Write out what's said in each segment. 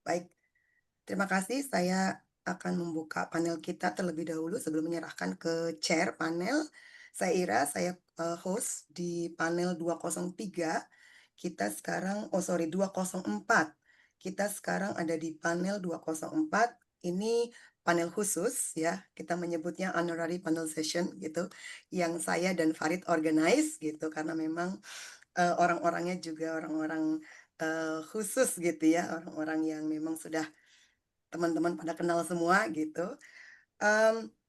Baik, terima kasih. Saya akan membuka panel kita terlebih dahulu sebelum menyerahkan ke chair panel. Saya Ira, saya host di panel 203. Kita sekarang, oh sorry, 204. Kita sekarang ada di panel 204. Ini panel khusus ya, kita menyebutnya honorary panel session gitu, yang saya dan Farid organize gitu, karena memang orang-orangnya juga orang-orang khusus gitu ya, orang-orang yang memang sudah teman-teman pada kenal semua gitu.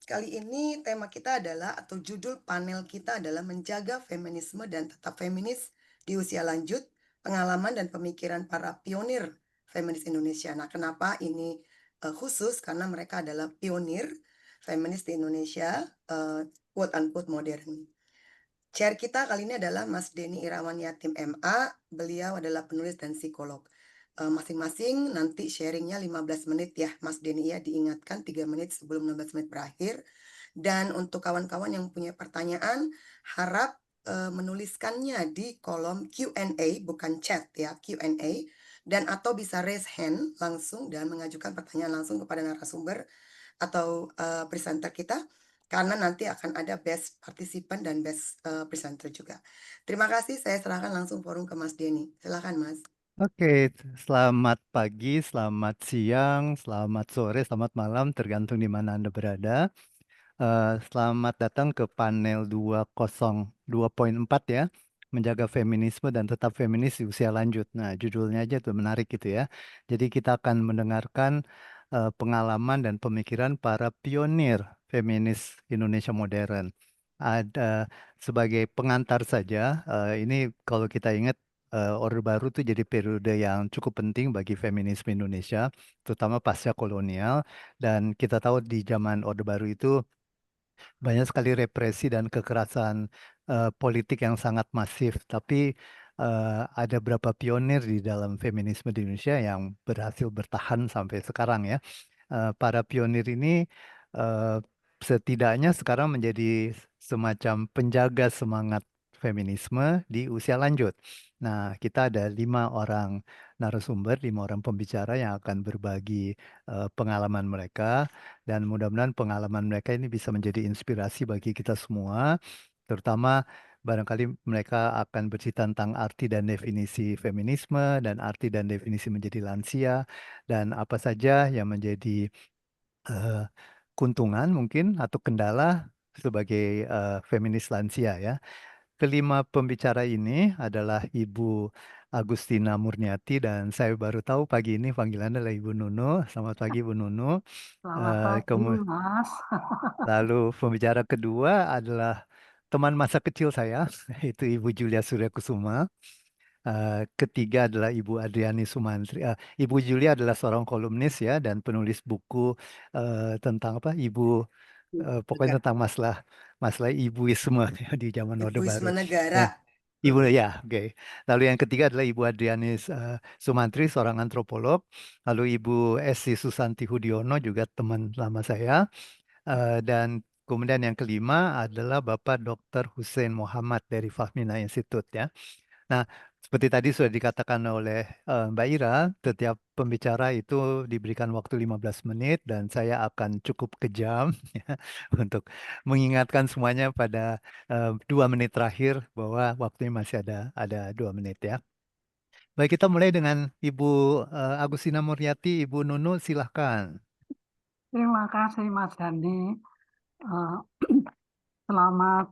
Kali ini tema kita adalah atau judul panel kita adalah menjaga feminisme dan tetap feminis di usia lanjut, pengalaman dan pemikiran para pionir feminis Indonesia. Nah, kenapa ini khusus? Karena mereka adalah pionir feminis di Indonesia, quote unquote modern. Chair kita kali ini adalah Mas Denny Irawan Yatim MA, beliau adalah penulis dan psikolog. Masing-masing nanti sharingnya 15 menit ya, Mas Denny ya, diingatkan 3 menit sebelum 15 menit berakhir. Dan untuk kawan-kawan yang punya pertanyaan, harap menuliskannya di kolom Q&A, bukan chat ya, Q&A, dan atau bisa raise hand langsung dan mengajukan pertanyaan langsung kepada narasumber atau presenter kita, karena nanti akan ada best participant dan best presenter juga. Terima kasih, saya serahkan langsung forum ke Mas Denny. Silakan Mas. Oke, selamat pagi, selamat siang, selamat sore, selamat malam, tergantung di mana Anda berada. Selamat datang ke panel 202.4 ya, menjaga feminisme dan tetap feminis di usia lanjut. Nah, judulnya aja tuh menarik gitu ya. Jadi kita akan mendengarkan pengalaman dan pemikiran para pionir feminis Indonesia modern. Ada sebagai pengantar saja, ini kalau kita ingat Orde Baru itu jadi periode yang cukup penting bagi feminisme Indonesia, terutama pasca kolonial. Dan kita tahu di zaman Orde Baru itu banyak sekali represi dan kekerasan politik yang sangat masif. Tapi ada beberapa pionir di dalam feminisme di Indonesia yang berhasil bertahan sampai sekarang ya. Para pionir ini eh, setidaknya sekarang menjadi semacam penjaga semangat feminisme di usia lanjut. Nah, kita ada 5 orang narasumber, 5 orang pembicara yang akan berbagi pengalaman mereka, dan mudah-mudahan pengalaman mereka ini bisa menjadi inspirasi bagi kita semua, terutama barangkali mereka akan bercerita tentang arti dan definisi feminisme dan arti dan definisi menjadi lansia dan apa saja yang menjadi eh, keuntungan mungkin atau kendala sebagai feminis lansia ya. Kelima pembicara ini adalah Ibu Agustina Murniati dan saya baru tahu pagi ini panggilannya adalah Ibu Nunu. Selamat pagi Ibu Nunu. Selamat Eh, pagi, kemu- Mas. Lalu pembicara kedua adalah teman masa kecil saya, yaitu Ibu Julia Suryakusuma. Ketiga adalah Ibu Adriani Sumantri. Ibu Julia adalah seorang kolumnis ya dan penulis buku tentang apa? Pokoknya Juga tentang masalah masalah ibuisme ya, di zaman Orde Ibuisme Baru. Negara. Dan Ibu ya, oke. Lalu yang ketiga adalah Ibu Adriani Sumantri, seorang antropolog. Lalu Ibu Esi Susanti Hudiono juga teman lama saya. Dan kemudian yang kelima adalah Bapak Dr. Hussein Muhammad dari Fahmina Institute ya. Nah, seperti tadi sudah dikatakan oleh Mbak Ira, setiap pembicara itu diberikan waktu 15 menit dan saya akan cukup kejam ya, untuk mengingatkan semuanya pada 2 menit terakhir bahwa waktunya masih ada 2 menit ya. Baik, kita mulai dengan Ibu Agustina Muriati, Ibu Nunu, silahkan. Terima kasih, Mas Dandi. Eh, Selamat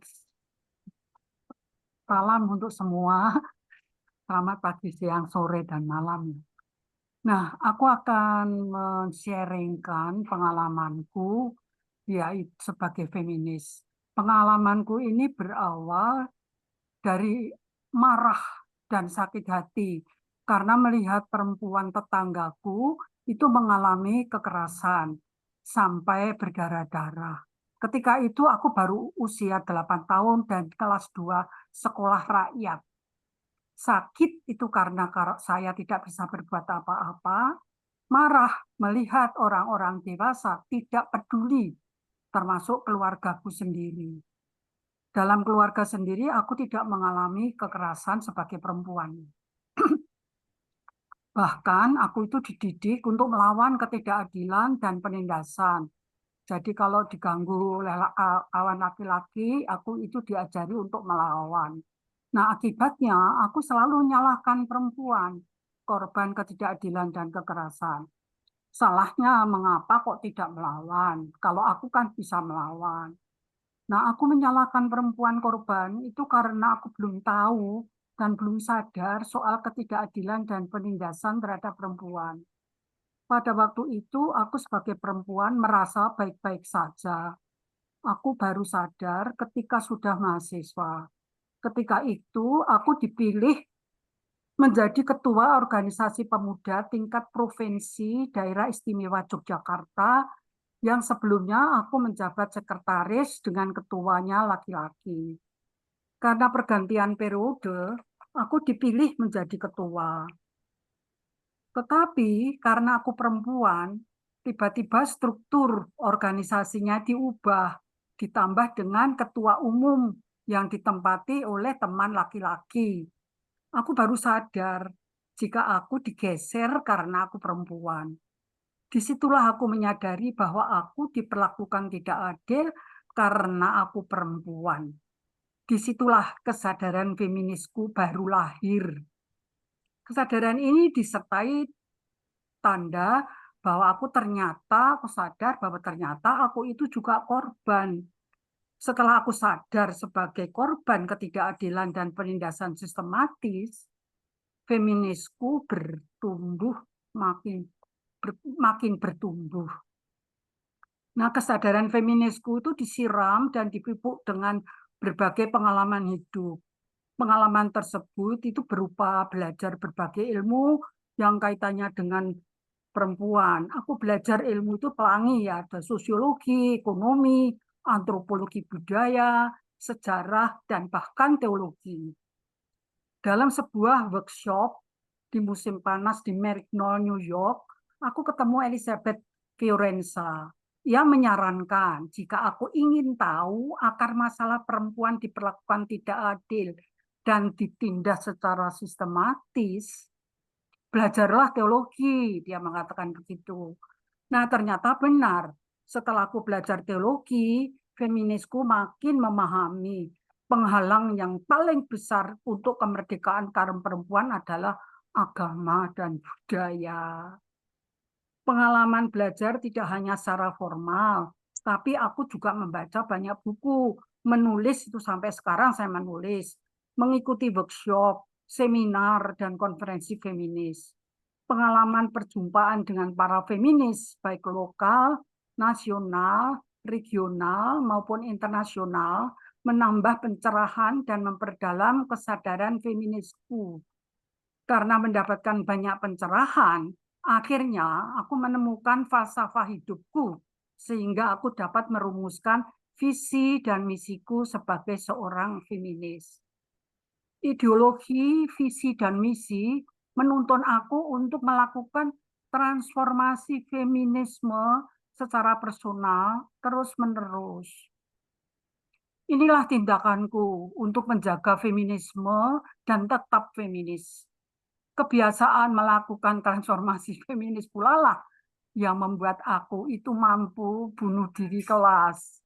malam untuk semua. Selamat pagi, siang, sore, dan malam. Nah, aku akan men-sharingkan pengalamanku yaitu sebagai feminis. Pengalamanku ini berawal dari marah dan sakit hati karena melihat perempuan tetanggaku itu mengalami kekerasan sampai berdarah-darah. Ketika itu aku baru usia 8 tahun dan kelas 2 sekolah rakyat. Sakit itu karena saya tidak bisa berbuat apa-apa, marah melihat orang-orang dewasa tidak peduli, termasuk keluargaku sendiri. Dalam keluarga sendiri, aku tidak mengalami kekerasan sebagai perempuan. Bahkan aku itu dididik untuk melawan ketidakadilan dan penindasan. Jadi kalau diganggu oleh kawan laki-laki, aku itu diajari untuk melawan. Nah, akibatnya aku selalu menyalahkan perempuan, korban ketidakadilan dan kekerasan. Salahnya mengapa kok tidak melawan? Kalau aku kan bisa melawan. Nah, aku menyalahkan perempuan korban itu karena aku belum tahu dan belum sadar soal ketidakadilan dan penindasan terhadap perempuan. Pada waktu itu, aku sebagai perempuan merasa baik-baik saja. Aku baru sadar ketika sudah mahasiswa. Ketika itu, aku dipilih menjadi ketua organisasi pemuda tingkat provinsi Daerah Istimewa Yogyakarta yang sebelumnya aku menjabat sekretaris dengan ketuanya laki-laki. Karena pergantian periode, aku dipilih menjadi ketua. Tetapi karena aku perempuan, tiba-tiba struktur organisasinya diubah, ditambah dengan ketua umum yang ditempati oleh teman laki-laki. Aku baru sadar jika aku digeser karena aku perempuan. Disitulah aku menyadari bahwa aku diperlakukan tidak adil karena aku perempuan. Disitulah kesadaran feminisku baru lahir. Kesadaran ini disertai tanda bahwa aku sadar bahwa ternyata aku itu juga korban. Setelah aku sadar sebagai korban ketidakadilan dan penindasan sistematis, feminisku makin bertumbuh. Nah, kesadaran feminisku itu disiram dan dipupuk dengan berbagai pengalaman hidup. Pengalaman tersebut itu berupa belajar berbagai ilmu yang kaitannya dengan perempuan. Aku belajar ilmu itu pelangi ya, ada sosiologi, ekonomi, antropologi budaya, sejarah, dan bahkan teologi. Dalam sebuah workshop di musim panas di Maryknoll, New York, aku ketemu Elizabeth Fiorenza. Ia menyarankan jika aku ingin tahu akar masalah perempuan diperlakukan tidak adil dan ditindas secara sistematis, belajarlah teologi, dia mengatakan begitu. Nah, ternyata benar. Setelah aku belajar teologi, feminisku makin memahami penghalang yang paling besar untuk kemerdekaan kaum perempuan adalah agama dan budaya. Pengalaman belajar tidak hanya secara formal, tapi aku juga membaca banyak buku, menulis itu sampai sekarang saya menulis, mengikuti workshop, seminar, dan konferensi feminis. Pengalaman perjumpaan dengan para feminis, baik lokal, nasional, regional, maupun internasional, menambah pencerahan dan memperdalam kesadaran feminisku. Karena mendapatkan banyak pencerahan, akhirnya aku menemukan falsafah hidupku, sehingga aku dapat merumuskan visi dan misiku sebagai seorang feminis. Ideologi, visi, dan misi menuntun aku untuk melakukan transformasi feminisme secara personal terus-menerus. Inilah tindakanku untuk menjaga feminisme dan tetap feminis. Kebiasaan melakukan transformasi feminis pula lah yang membuat aku itu mampu bunuh diri kelas.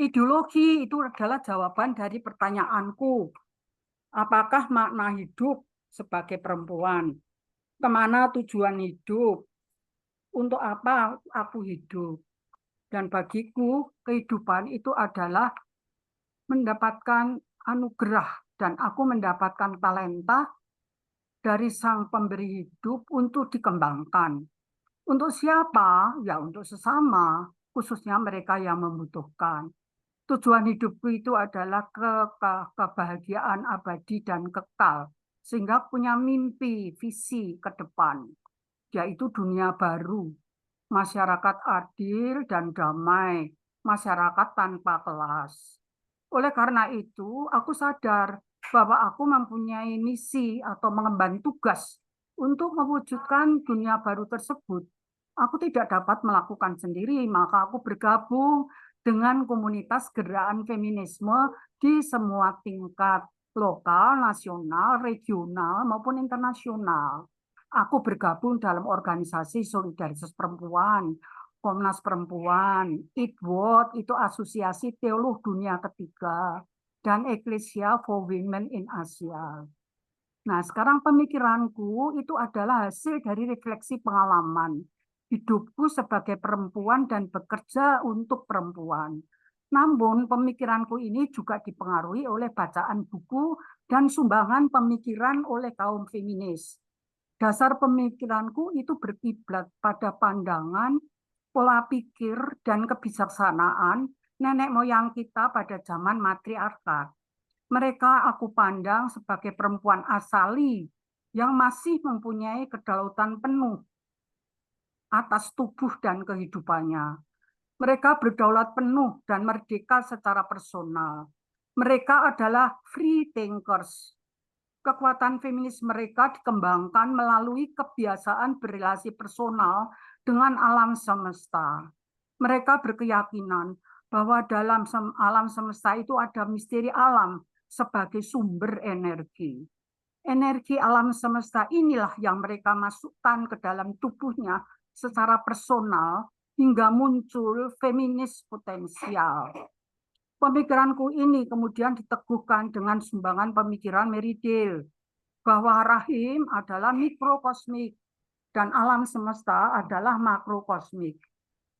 Ideologi itu adalah jawaban dari pertanyaanku. Apakah makna hidup sebagai perempuan? Kemana tujuan hidup? Untuk apa aku hidup? Dan bagiku, kehidupan itu adalah mendapatkan anugerah. Dan aku mendapatkan talenta dari sang pemberi hidup untuk dikembangkan. Untuk siapa? Ya untuk sesama, khususnya mereka yang membutuhkan. Tujuan hidupku itu adalah kebahagiaan abadi dan kekal, sehingga punya mimpi, visi ke depan, yaitu dunia baru, masyarakat adil dan damai, masyarakat tanpa kelas. Oleh karena itu, aku sadar bahwa aku mempunyai misi atau mengemban tugas untuk mewujudkan dunia baru tersebut. Aku tidak dapat melakukan sendiri, maka aku bergabung dengan komunitas gerakan feminisme di semua tingkat. lokal, nasional, regional, maupun internasional. Aku bergabung dalam organisasi Solidaritas Perempuan, Komnas Perempuan, IDWOT, itu Asosiasi Teolog Dunia Ketiga, dan Ecclesia for Women in Asia. Nah, sekarang pemikiranku itu adalah hasil dari refleksi pengalaman hidupku sebagai perempuan dan bekerja untuk perempuan. Namun, pemikiranku ini juga dipengaruhi oleh bacaan buku dan sumbangan pemikiran oleh kaum feminis. Dasar pemikiranku itu berkiblat pada pandangan, pola pikir, dan kebijaksanaan nenek moyang kita pada zaman matriarkat. Mereka aku pandang sebagai perempuan asali yang masih mempunyai kedaulatan penuh atas tubuh dan kehidupannya. Mereka berdaulat penuh dan merdeka secara personal. Mereka adalah free thinkers. Kekuatan feminis mereka dikembangkan melalui kebiasaan berrelasi personal dengan alam semesta. Mereka berkeyakinan bahwa dalam alam semesta itu ada misteri alam sebagai sumber energi. Energi alam semesta inilah yang mereka masukkan ke dalam tubuhnya secara personal hingga muncul feminis potensial. Pemikiranku ini kemudian diteguhkan dengan sumbangan pemikiran Mary Daly bahwa rahim adalah mikrokosmik dan alam semesta adalah makrokosmik.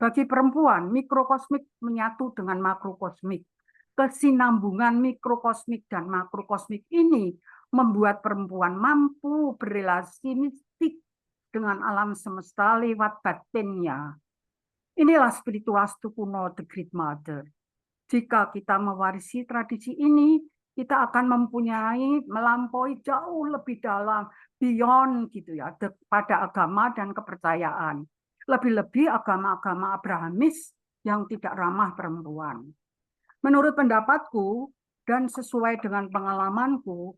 Bagi perempuan, mikrokosmik menyatu dengan makrokosmik. Kesinambungan mikrokosmik dan makrokosmik ini membuat perempuan mampu berrelasi mistik dengan alam semesta lewat batinnya. Inilah spiritualitas kuno The Great Mother. Jika kita mewarisi tradisi ini, kita akan mempunyai melampaui jauh lebih dalam, beyond gitu ya, pada agama dan kepercayaan. Lebih-lebih agama-agama Abrahamis yang tidak ramah perempuan. Menurut pendapatku dan sesuai dengan pengalamanku,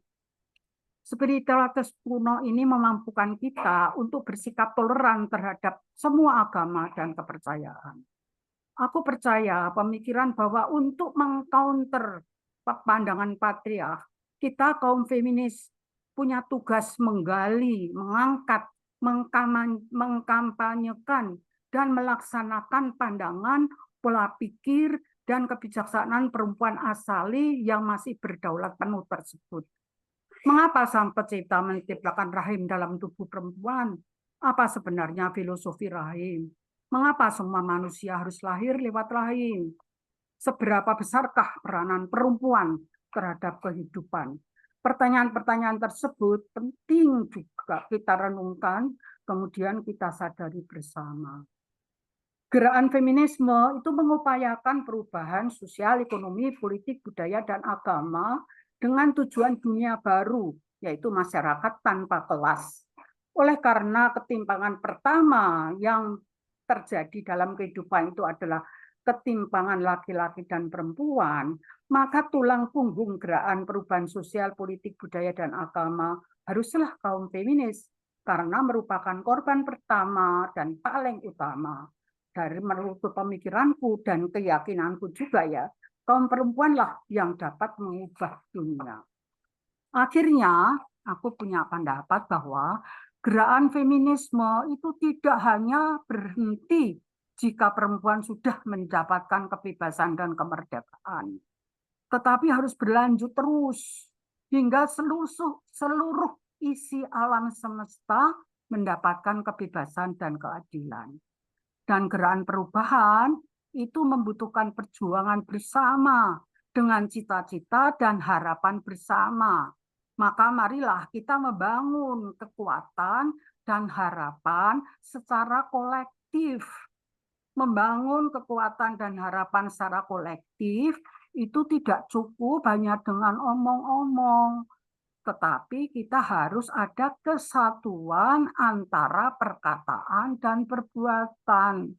spiritualitas kuno ini memampukan kita untuk bersikap toleran terhadap semua agama dan kepercayaan. Aku percaya pemikiran bahwa untuk mengcounter pandangan patriark, kita kaum feminis punya tugas menggali, mengangkat, mengkampanyekan, dan melaksanakan pandangan, pola pikir, dan kebijaksanaan perempuan asali yang masih berdaulat penuh tersebut. Mengapa Sang Pencipta menciptakan rahim dalam tubuh perempuan? Apa sebenarnya filosofi rahim? Mengapa semua manusia harus lahir lewat rahim? Seberapa besarkah peranan perempuan terhadap kehidupan? Pertanyaan-pertanyaan tersebut penting juga kita renungkan, kemudian kita sadari bersama. Gerakan feminisme itu mengupayakan perubahan sosial, ekonomi, politik, budaya, dan agama dengan tujuan dunia baru, yaitu masyarakat tanpa kelas. Oleh karena ketimpangan pertama yang terjadi dalam kehidupan itu adalah ketimpangan laki-laki dan perempuan, maka tulang punggung gerakan perubahan sosial, politik, budaya, dan agama haruslah kaum feminis, karena merupakan korban pertama dan paling utama. Dari menurut pemikiranku dan keyakinanku juga ya, kaum perempuanlah yang dapat mengubah dunia. Akhirnya, aku punya pendapat bahwa gerakan feminisme itu tidak hanya berhenti jika perempuan sudah mendapatkan kebebasan dan kemerdekaan, tetapi harus berlanjut terus hingga seluruh isi alam semesta mendapatkan kebebasan dan keadilan. Dan gerakan perubahan itu membutuhkan perjuangan bersama dengan cita-cita dan harapan bersama. Maka marilah kita membangun kekuatan dan harapan secara kolektif. Membangun kekuatan dan harapan secara kolektif itu tidak cukup hanya dengan omong-omong, tetapi kita harus ada kesatuan antara perkataan dan perbuatan.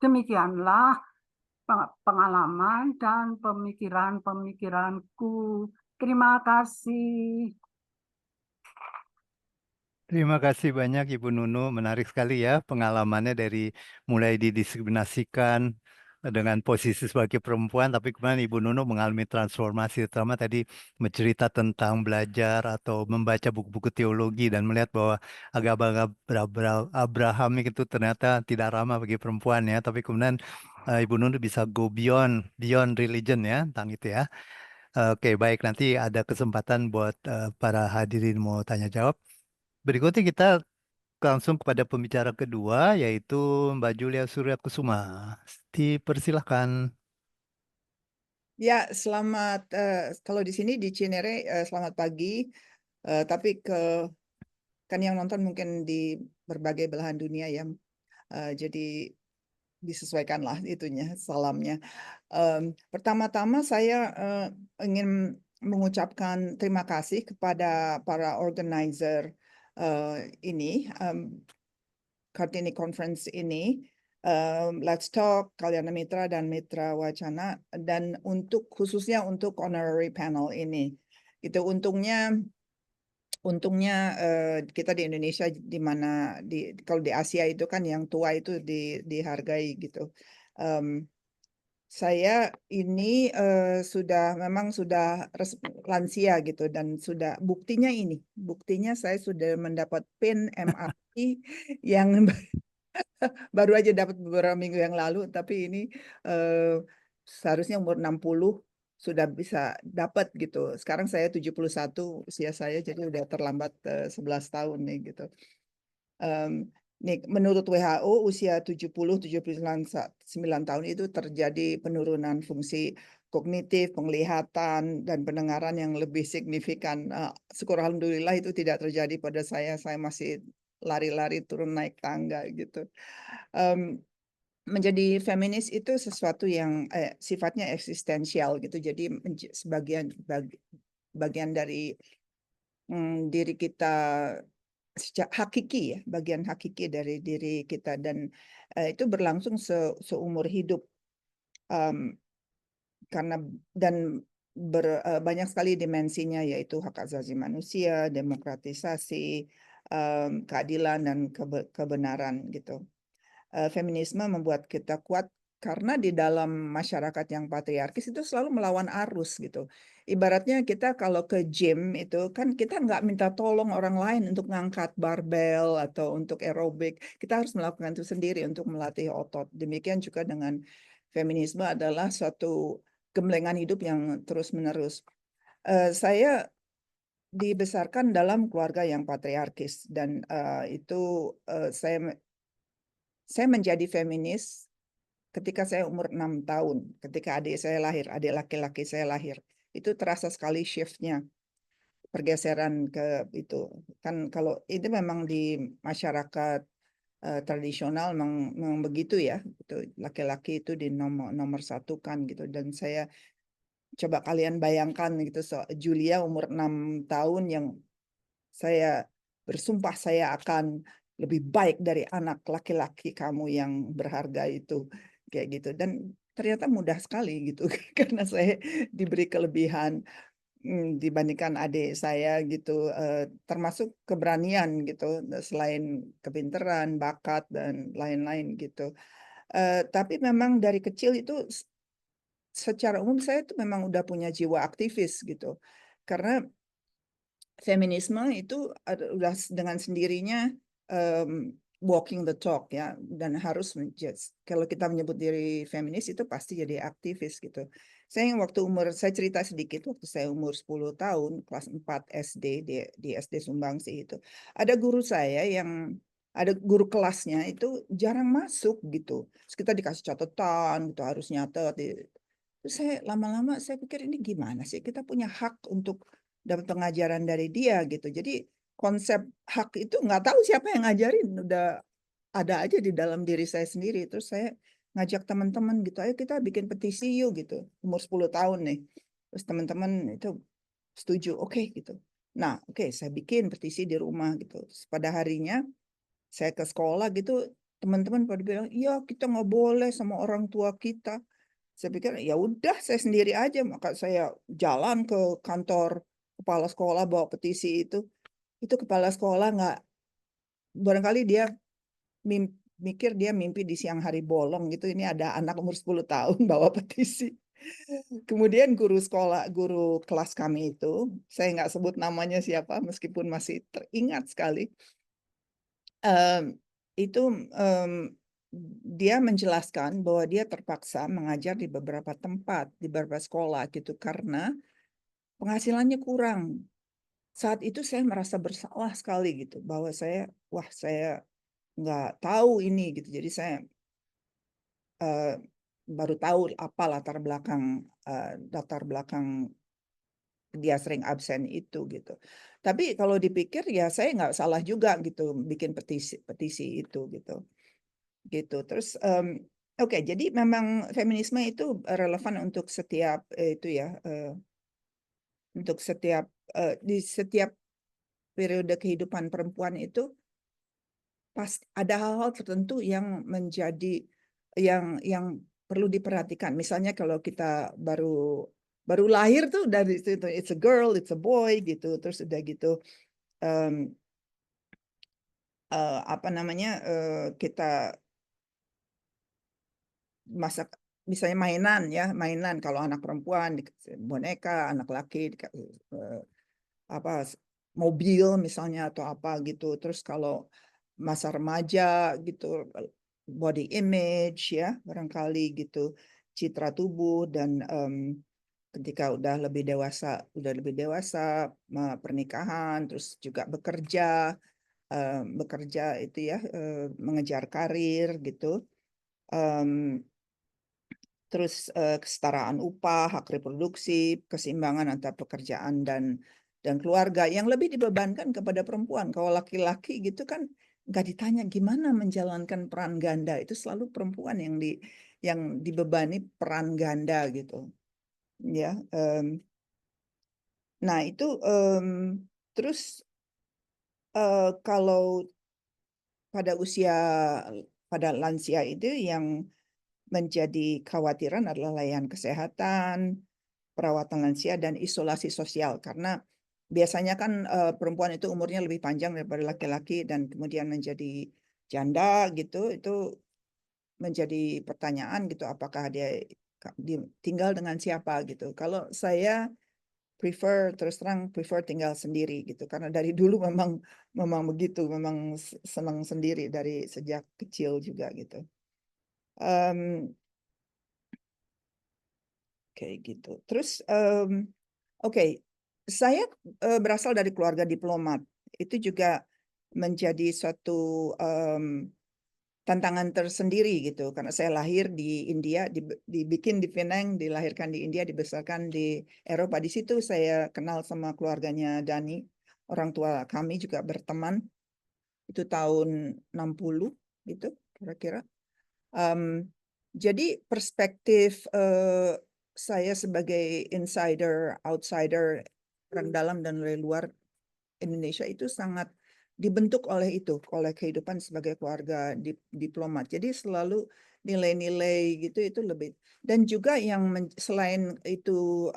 Demikianlah pengalaman dan pemikiran-pemikiranku. Terima kasih. Terima kasih banyak Ibu Nunu, menarik sekali ya pengalamannya dari mulai didiskriminasikan dengan posisi sebagai perempuan, tapi kemudian Ibu Nunung mengalami transformasi, terutama tadi mencerita tentang belajar atau membaca buku-buku teologi dan melihat bahwa agama Abrahamik itu ternyata tidak ramah bagi perempuan ya, tapi kemudian Ibu Nunung bisa go beyond religion ya tentang itu ya. Oke, baik, nanti ada kesempatan buat para hadirin mau tanya jawab. Berikutnya kita langsung kepada pembicara kedua, yaitu Mbak Julia Surya Kusuma. Dipersilahkan. Ya, selamat kalau di sini di Cinere selamat pagi. Tapi kan yang nonton mungkin di berbagai belahan dunia ya. Jadi disesuaikanlah itunya salamnya. Pertama-tama saya ingin mengucapkan terima kasih kepada para organizer ini Kartini Conference ini. Let's Talk, Kalyana Mitra dan Mitra Wacana, dan khususnya untuk honorary panel ini. Itu untungnya kita di Indonesia di mana kalau di Asia itu kan yang tua itu dihargai gitu. Saya ini memang sudah lansia gitu dan buktinya saya sudah mendapat pin MRI yang baru aja dapat beberapa minggu yang lalu, tapi ini seharusnya umur 60 sudah bisa dapat gitu. Sekarang saya 71 usia saya, jadi udah terlambat 11 tahun nih gitu. Nih, menurut WHO usia 70-79 tahun itu terjadi penurunan fungsi kognitif, penglihatan, dan pendengaran yang lebih signifikan. Syukur alhamdulillah itu tidak terjadi pada saya masih lari-lari turun naik tangga gitu. Menjadi feminis itu sesuatu yang sifatnya eksistensial gitu. Jadi bagian dari diri kita hakiki ya, bagian hakiki dari diri kita, dan itu berlangsung seumur hidup. Karena banyak sekali dimensinya, yaitu hak asasi manusia, demokratisasi, keadilan dan kebenaran gitu. Feminisme membuat kita kuat karena di dalam masyarakat yang patriarkis itu selalu melawan arus gitu. Ibaratnya kita kalau ke gym itu kan kita nggak minta tolong orang lain untuk ngangkat barbel atau untuk aerobik. Kita harus melakukan itu sendiri untuk melatih otot. Demikian juga dengan feminisme adalah suatu gemblengan hidup yang terus-menerus. Saya dibesarkan dalam keluarga yang patriarkis dan itu saya menjadi feminis ketika saya umur 6 tahun, ketika adik laki-laki saya lahir. Itu terasa sekali shift-nya, pergeseran ke itu. Kan kalau itu memang di masyarakat tradisional memang begitu ya, gitu. Laki-laki itu di nomor satu kan gitu. Dan saya coba kalian bayangkan gitu, Julia umur 6 tahun yang saya bersumpah saya akan lebih baik dari anak laki-laki kamu yang berharga itu, kayak gitu. Dan ternyata mudah sekali gitu karena saya diberi kelebihan dibandingkan adik saya gitu, termasuk keberanian gitu, selain kepintaran, bakat dan lain-lain gitu. Tapi memang dari kecil itu secara umum saya tuh memang udah punya jiwa aktivis gitu. Karena feminisme itu udah dengan sendirinya walking the talk ya, dan harus kalau kita menyebut diri feminis itu pasti jadi aktivis gitu. Saya cerita sedikit, waktu saya umur 10 tahun, kelas 4 SD di SD Sumbangsih itu. Ada guru kelasnya itu jarang masuk gitu. Terus kita dikasih catatan gitu, harus nyatet. Terus lama-lama saya pikir ini gimana sih, kita punya hak untuk dapat pengajaran dari dia gitu. Jadi konsep hak itu nggak tahu siapa yang ngajarin, udah ada aja di dalam diri saya sendiri. Terus saya ngajak teman-teman gitu, ayo kita bikin petisi yuk gitu. Umur 10 tahun nih. Terus teman-teman itu setuju, oke gitu. Nah, oke, saya bikin petisi di rumah gitu. Terus pada harinya saya ke sekolah gitu, teman-teman pada bilang, iya kita nggak boleh sama orang tua kita. Saya pikir ya udah saya sendiri aja, maka saya jalan ke kantor kepala sekolah bawa petisi itu. Itu kepala sekolah nggak, barangkali dia mikir dia mimpi di siang hari bolong gitu, ini ada anak umur 10 tahun bawa petisi. Kemudian guru kelas kami itu, saya nggak sebut namanya siapa meskipun masih teringat sekali, itu, dia menjelaskan bahwa dia terpaksa mengajar di beberapa tempat, di beberapa sekolah gitu, karena penghasilannya kurang. Saat itu saya merasa bersalah sekali gitu, bahwa wah saya nggak tahu ini gitu. Jadi saya, eee, baru tahu apa latar belakang dia sering absen itu gitu. Tapi kalau dipikir ya saya nggak salah juga gitu bikin petisi itu gitu. Gitu. Terus, oke, jadi memang feminisme itu relevan untuk setiap, itu ya, untuk setiap, di setiap periode kehidupan perempuan itu ada hal-hal tertentu yang menjadi yang perlu diperhatikan. Misalnya kalau kita baru baru lahir tuh dari situ, it's a girl, it's a boy gitu, terus udah gitu, mmm, apa namanya, kita masak misalnya mainan kalau anak perempuan boneka, anak laki apa, mobil misalnya atau apa gitu. Terus kalau masa remaja gitu, body image ya, barangkali gitu, citra tubuh dan, ketika udah lebih dewasa, pernikahan, terus juga bekerja itu ya, mengejar karir gitu, mmm terus, kesetaraan upah, hak reproduksi, keseimbangan antara pekerjaan dan keluarga, yang lebih dibebankan kepada perempuan. Kalau laki-laki gitu kan nggak ditanya gimana menjalankan peran ganda, itu selalu perempuan yang dibebani peran ganda gitu, ya, nah itu, terus, kalau pada pada lansia itu yang menjadi kekhawatiran adalah layanan kesehatan, perawatan lansia, dan isolasi sosial. Karena biasanya kan, perempuan itu umurnya lebih panjang daripada laki-laki dan kemudian menjadi janda gitu, itu menjadi pertanyaan gitu, apakah dia tinggal dengan siapa gitu. Kalau saya terus terang prefer tinggal sendiri gitu, karena dari dulu memang memang begitu, memang senang sendiri dari sejak kecil juga gitu. Mmm Kayak gitu. Terus, oke, saya, berasal dari keluarga diplomat. Itu juga menjadi suatu, tantangan tersendiri gitu, karena saya lahir di India, dibikin di Penang, dilahirkan di India, dibesarkan di Eropa. Di situ saya kenal sama keluarganya Dani. Orang tua kami juga berteman, itu tahun 60 gitu kira-kira. Mmm, jadi perspektif, saya sebagai insider, outsider, orang dalam dan dari luar Indonesia itu sangat dibentuk oleh itu, oleh kehidupan sebagai keluarga diplomat. Jadi selalu nilai-nilai gitu itu lebih, dan juga yang selain itu,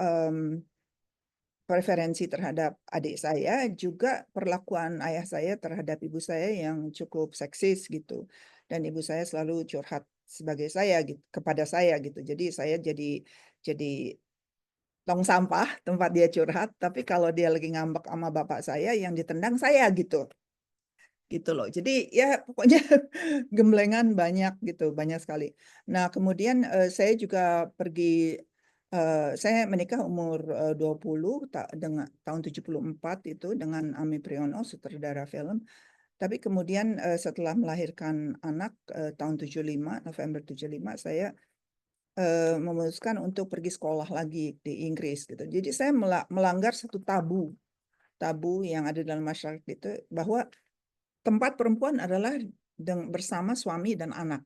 preferensi terhadap adik saya, juga perlakuan ayah saya terhadap ibu saya yang cukup seksis gitu. Dan ibu saya selalu curhat kepada saya gitu. Jadi saya jadi tong sampah tempat dia curhat, tapi kalau dia lagi ngambek sama bapak saya yang ditendang saya gitu. Gitu loh. Jadi ya pokoknya gemblengan banyak gitu, banyak sekali. Nah kemudian, saya juga saya menikah umur, 20 dengan tahun 74 itu dengan Ami Priyono, sutradara film. Tapi kemudian, setelah melahirkan anak, tahun 75, November 75, saya, memutuskan untuk pergi sekolah lagi di Inggris gitu. Jadi saya melanggar satu tabu yang ada dalam masyarakat itu, bahwa tempat perempuan adalah bersama suami dan anak.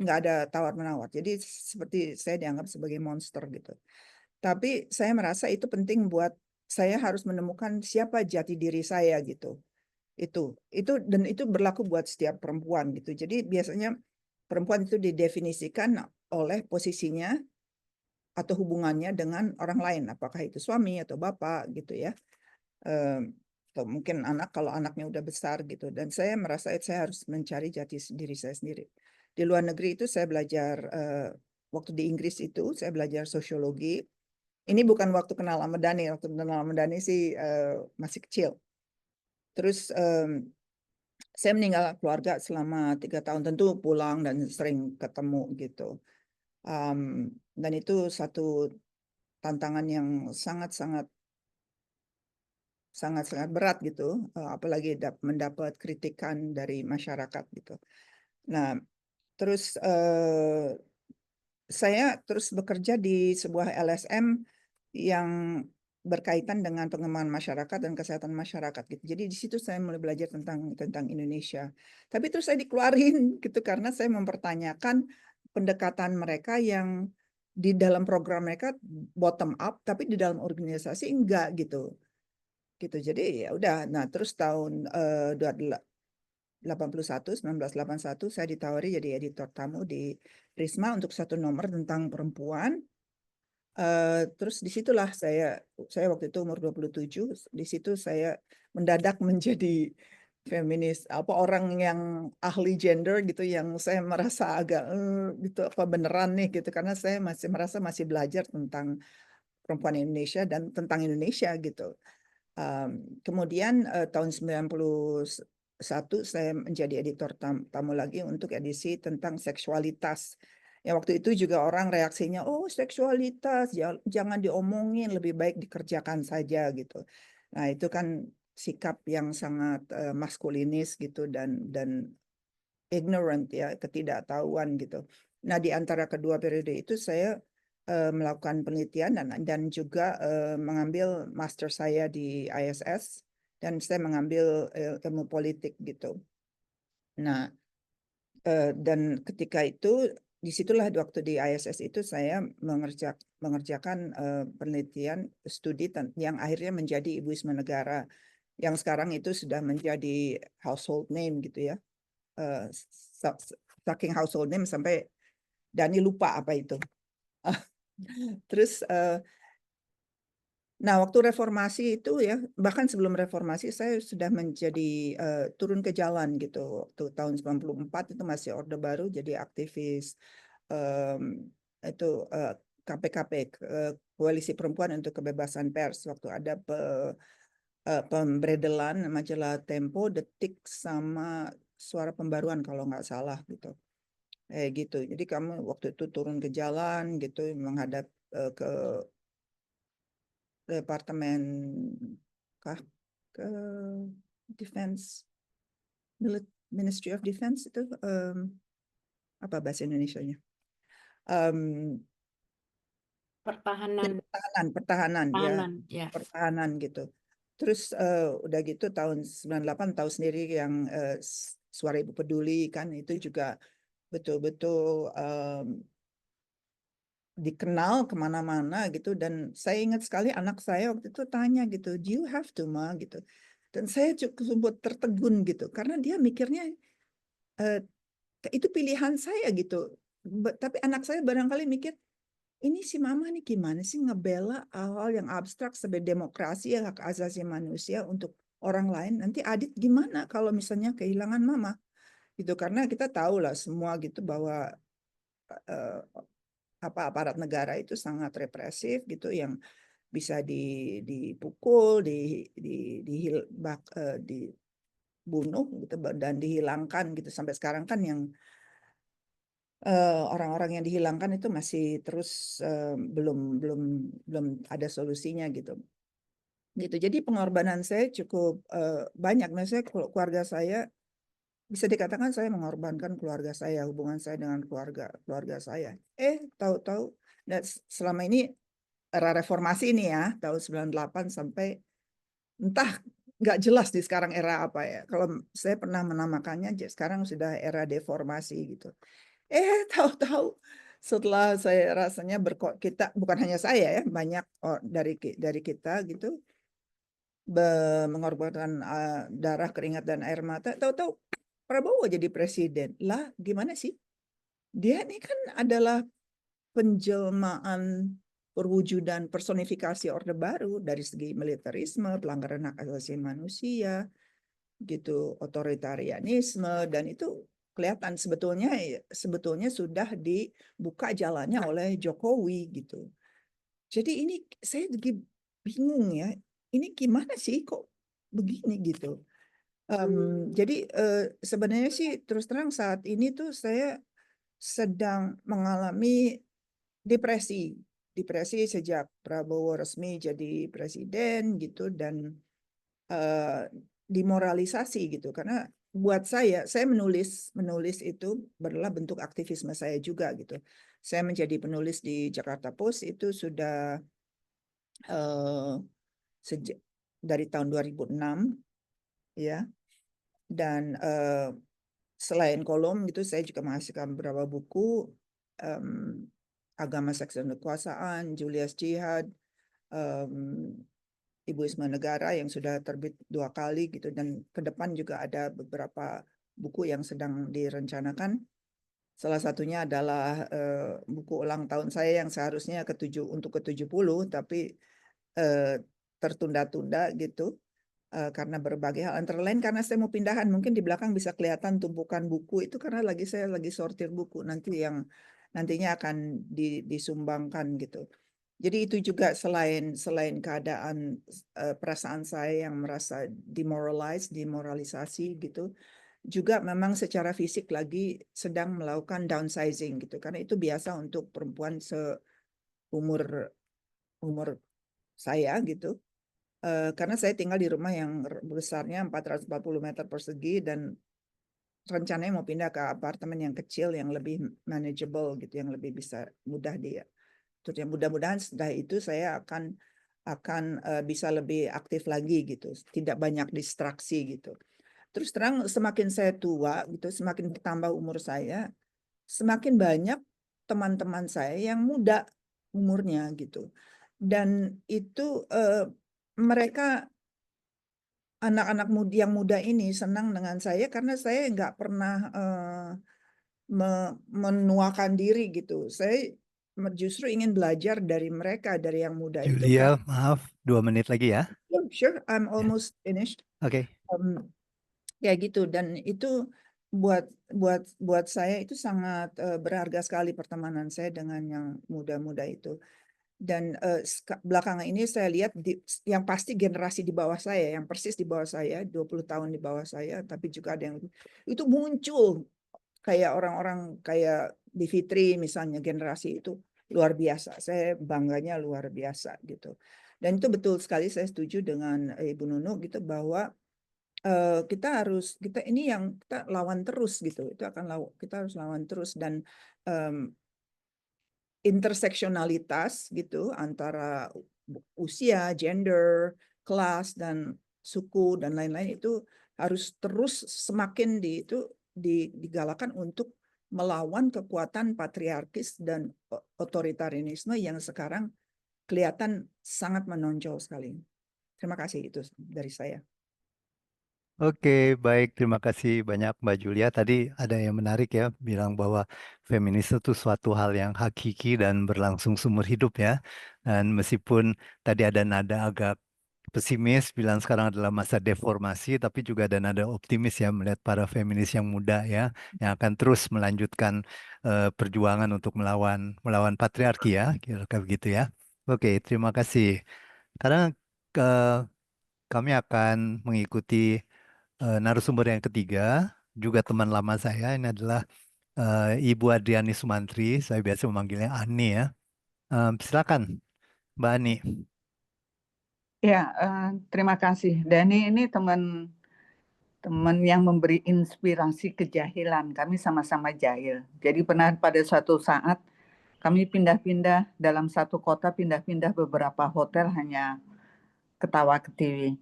Nggak ada tawar-menawar. Jadi seperti saya dianggap sebagai monster gitu. Tapi saya merasa itu penting buat saya harus menemukan siapa jati diri saya gitu. Dan itu berlaku buat setiap perempuan gitu. Jadi biasanya perempuan itu didefinisikan oleh posisinya atau hubungannya dengan orang lain, apakah itu suami atau bapak gitu ya. atau mungkin kalau anaknya udah besar gitu. Dan saya merasa saya harus mencari jati diri saya sendiri. Di luar negeri itu saya belajar waktu di Inggris itu saya belajar sosiologi. Ini bukan waktu kenal sama Dani. Waktu kenal sama Dani sih masih kecil. Terus saya meninggal keluarga selama 3 tahun. Tentu pulang dan sering ketemu gitu. Dan itu satu tantangan yang sangat-sangat berat gitu, apalagi mendapat kritikan dari masyarakat gitu. Nah, terus saya terus bekerja di sebuah LSM yang berkaitan dengan pengembangan masyarakat dan kesehatan masyarakat gitu. Jadi di situ saya mulai belajar tentang Indonesia. Tapi terus saya dikeluarin gitu karena saya mempertanyakan pendekatan mereka yang di dalam program mereka bottom up, tapi di dalam organisasi enggak gitu. Jadi ya udah. Nah, terus tahun 1981 saya ditawari jadi editor tamu di Risma untuk satu nomor tentang perempuan. Terus disitulah saya waktu itu umur 27, di situ saya mendadak menjadi feminis, orang yang ahli gender gitu, yang saya merasa agak gitu, apa beneran nih gitu, karena saya masih merasa masih belajar tentang perempuan Indonesia dan tentang Indonesia gitu. Kemudian tahun 91 saya menjadi editor tamu lagi untuk edisi tentang seksualitas. Ya waktu itu juga orang reaksinya, oh seksualitas jangan diomongin, lebih baik dikerjakan saja gitu. Nah itu kan sikap yang sangat maskulinis gitu dan ignorant ya, ketidaktahuan gitu. Nah di antara kedua periode itu saya melakukan penelitian dan juga mengambil master saya di ISS dan saya mengambil ilmu politik gitu. Nah, dan ketika itu disitulah waktu di ISS itu saya mengerjakan penelitian studi yang akhirnya menjadi Ibu Isma Negara yang sekarang itu sudah menjadi household name gitu ya. Saking household name sampai Dani lupa apa itu. Terus nah waktu reformasi itu ya, bahkan sebelum reformasi saya sudah menjadi turun ke jalan gitu. Waktu tahun 94 itu masih Orde Baru jadi aktivis itu KPKP, Koalisi Perempuan untuk Kebebasan Pers, waktu ada pemberedelan majalah Tempo, Detik sama Suara Pembaruan kalau nggak salah gitu. Gitu. Jadi kamu waktu itu turun ke jalan gitu menghadap ke departemen ke Defense, Ministry of Defense itu apa bahasa Indonesianya? Pertahanan, Pertahanan ya, ya. pertahanan gitu. Terus udah gitu tahun 98 tahu sendiri yang Suara Ibu Peduli kan itu juga betul-betul dikenal kemana-mana gitu, dan saya ingat sekali anak saya waktu itu tanya gitu, do you have to ma gitu, dan saya cukup tertegun gitu karena dia mikirnya itu pilihan saya gitu. Tapi anak saya barangkali mikir ini si mama nih gimana sih ngebela hal-hal yang abstrak sebagai demokrasi ya, hak asasi manusia untuk orang lain, nanti Adit gimana kalau misalnya kehilangan mama gitu, karena kita tahu lah semua gitu bahwa aparat negara itu sangat represif gitu, yang bisa dipukul, dibunuh gitu dan dihilangkan gitu. Sampai sekarang kan yang orang-orang yang dihilangkan itu masih terus belum ada solusinya gitu. Jadi pengorbanan saya cukup banyak. Maksudnya keluarga saya bisa dikatakan saya mengorbankan keluarga saya, hubungan saya dengan keluarga saya. Tahu-tahu dan selama ini era reformasi ini ya, tahun 98 sampai entah nggak jelas di sekarang era apa ya. Kalau saya pernah menamakannya sekarang sudah era deformasi gitu. Tahu-tahu setelah saya rasanya kita bukan hanya saya ya, banyak dari kita gitu mengorbankan darah, keringat dan air mata, tahu-tahu Prabowo jadi presiden. Lah, gimana sih? Dia ini kan adalah penjelmaan perwujudan personifikasi Orde Baru dari segi militerisme, pelanggaran hak asasi manusia, gitu, otoritarianisme, dan itu kelihatan sebetulnya sudah dibuka jalannya oleh Jokowi gitu. Jadi ini saya lagi bingung ya, ini gimana sih kok begini gitu. Jadi sebenarnya sih terus terang saat ini tuh saya sedang mengalami depresi sejak Prabowo resmi jadi presiden gitu, dan dimoralisasi gitu, karena buat saya menulis itu adalah bentuk aktivisme saya juga gitu. Saya menjadi penulis di Jakarta Post itu sudah sejak dari tahun 2006 ya, dan selain kolom gitu saya juga menghasilkan beberapa buku, Agama Seks dan Kekuasaan, Julius Jihad, Ibuisme Negara yang sudah terbit 2 kali gitu, dan ke depan juga ada beberapa buku yang sedang direncanakan. Salah satunya adalah buku ulang tahun saya yang seharusnya untuk ke-70 tapi tertunda-tunda gitu karena berbagai hal, antara lain karena saya mau pindahan. Mungkin di belakang bisa kelihatan tumpukan buku itu karena saya lagi sortir buku nanti yang nantinya akan disumbangkan gitu. Jadi itu juga selain keadaan perasaan saya yang merasa dimoralisasi gitu, juga memang secara fisik lagi sedang melakukan downsizing gitu, karena itu biasa untuk perempuan seumur saya gitu. Karena saya tinggal di rumah yang besarnya 440 meter persegi, dan rencananya mau pindah ke apartemen yang kecil yang lebih manageable gitu, yang lebih bisa mudah terus yang mudah-mudahan setelah itu saya akan bisa lebih aktif lagi gitu, tidak banyak distraksi gitu. Terus terang semakin saya tua gitu, semakin bertambah umur saya, semakin banyak teman-teman saya yang muda umurnya gitu. Dan itu mereka anak-anak yang muda ini senang dengan saya karena saya nggak pernah menuakan diri gitu. Saya justru ingin belajar dari mereka, dari yang muda itu. Julia, maaf, 2 menit lagi ya. Sure, I'm Ya. almost finished. Oke. Ya gitu, dan itu buat saya itu sangat berharga sekali pertemanan saya dengan yang muda-muda itu. Dan belakangan ini saya lihat yang pasti generasi di bawah saya, yang persis di bawah saya, 20 tahun di bawah saya, tapi juga ada yang itu muncul kayak orang-orang kayak Bivitri misalnya, generasi itu luar biasa. Saya bangganya luar biasa gitu. Dan itu betul sekali, saya setuju dengan Ibu Nunu gitu, bahwa kita ini yang kita lawan terus gitu. Kita harus lawan terus, dan interseksionalitas gitu antara usia, gender, kelas, dan suku dan lain-lain itu harus terus semakin digalakan untuk melawan kekuatan patriarkis dan otoritarianisme yang sekarang kelihatan sangat menonjol sekali. Terima kasih, itu dari saya. Oke, baik. Terima kasih banyak Mbak Julia. Tadi ada yang menarik ya, bilang bahwa feminis itu suatu hal yang hakiki dan berlangsung seumur hidup ya. Dan meskipun tadi ada nada agak pesimis, bilang sekarang adalah masa deformasi, tapi juga ada nada optimis ya, melihat para feminis yang muda ya, yang akan terus melanjutkan perjuangan untuk melawan patriarki ya, kira-kira begitu ya. Oke, terima kasih. Karena kami akan mengikuti narasumber yang ketiga, juga teman lama saya, ini adalah Ibu Adriani Sumantri, saya biasa memanggilnya Ani ya. Silakan, Mbak Ani. Ya, terima kasih. Dani ini teman yang memberi inspirasi kejahilan. Kami sama-sama jahil. Jadi pernah pada suatu saat kami pindah-pindah dalam satu kota, pindah-pindah beberapa hotel hanya ketawa ketiwi.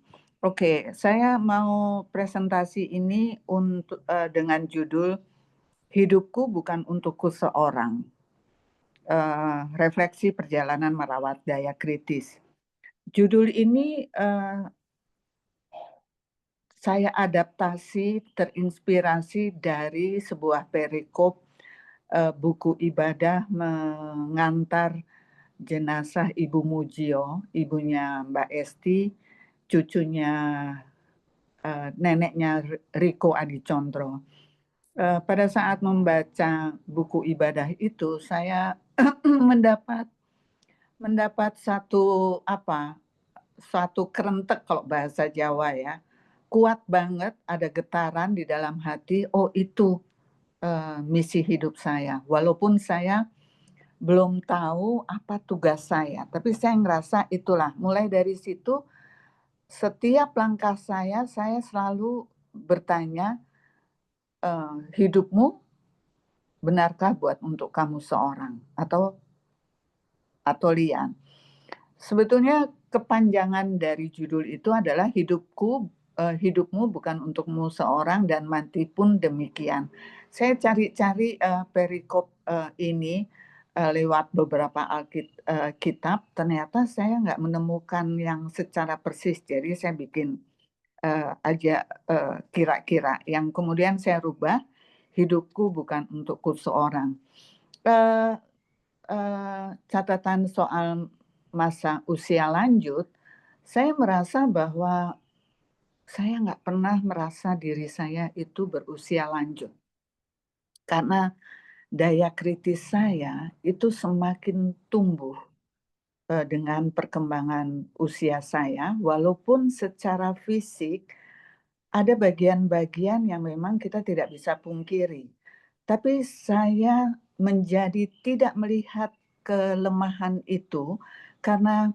Oke, saya mau presentasi ini dengan judul Hidupku Bukan Untukku Seorang. Refleksi perjalanan merawat daya kritis. Judul ini saya adaptasi terinspirasi dari sebuah perikop buku ibadah mengantar jenazah Ibu Mujio, ibunya Mbak Esti, cucunya neneknya Riko Adicondro. Pada saat membaca buku ibadah itu, saya mendapat satu kerentek kalau bahasa Jawa ya, kuat banget, ada getaran di dalam hati. Oh itu misi hidup saya. Walaupun saya belum tahu apa tugas saya, tapi saya ngerasa itulah. Mulai dari situ, setiap langkah saya selalu bertanya, hidupmu benarkah buat untuk kamu seorang atau Lian? Sebetulnya kepanjangan dari judul itu adalah hidupmu bukan untukmu seorang dan mati pun demikian. Saya cari-cari perikop ini lewat beberapa kitab, ternyata saya nggak menemukan yang secara persis, jadi saya bikin aja kira-kira, yang kemudian saya rubah, hidupku bukan untukku seorang. Catatan soal masa usia lanjut, saya merasa bahwa saya nggak pernah merasa diri saya itu berusia lanjut. Karena daya kritis saya itu semakin tumbuh dengan perkembangan usia saya, walaupun secara fisik ada bagian-bagian yang memang kita tidak bisa pungkiri. Tapi saya menjadi tidak melihat kelemahan itu karena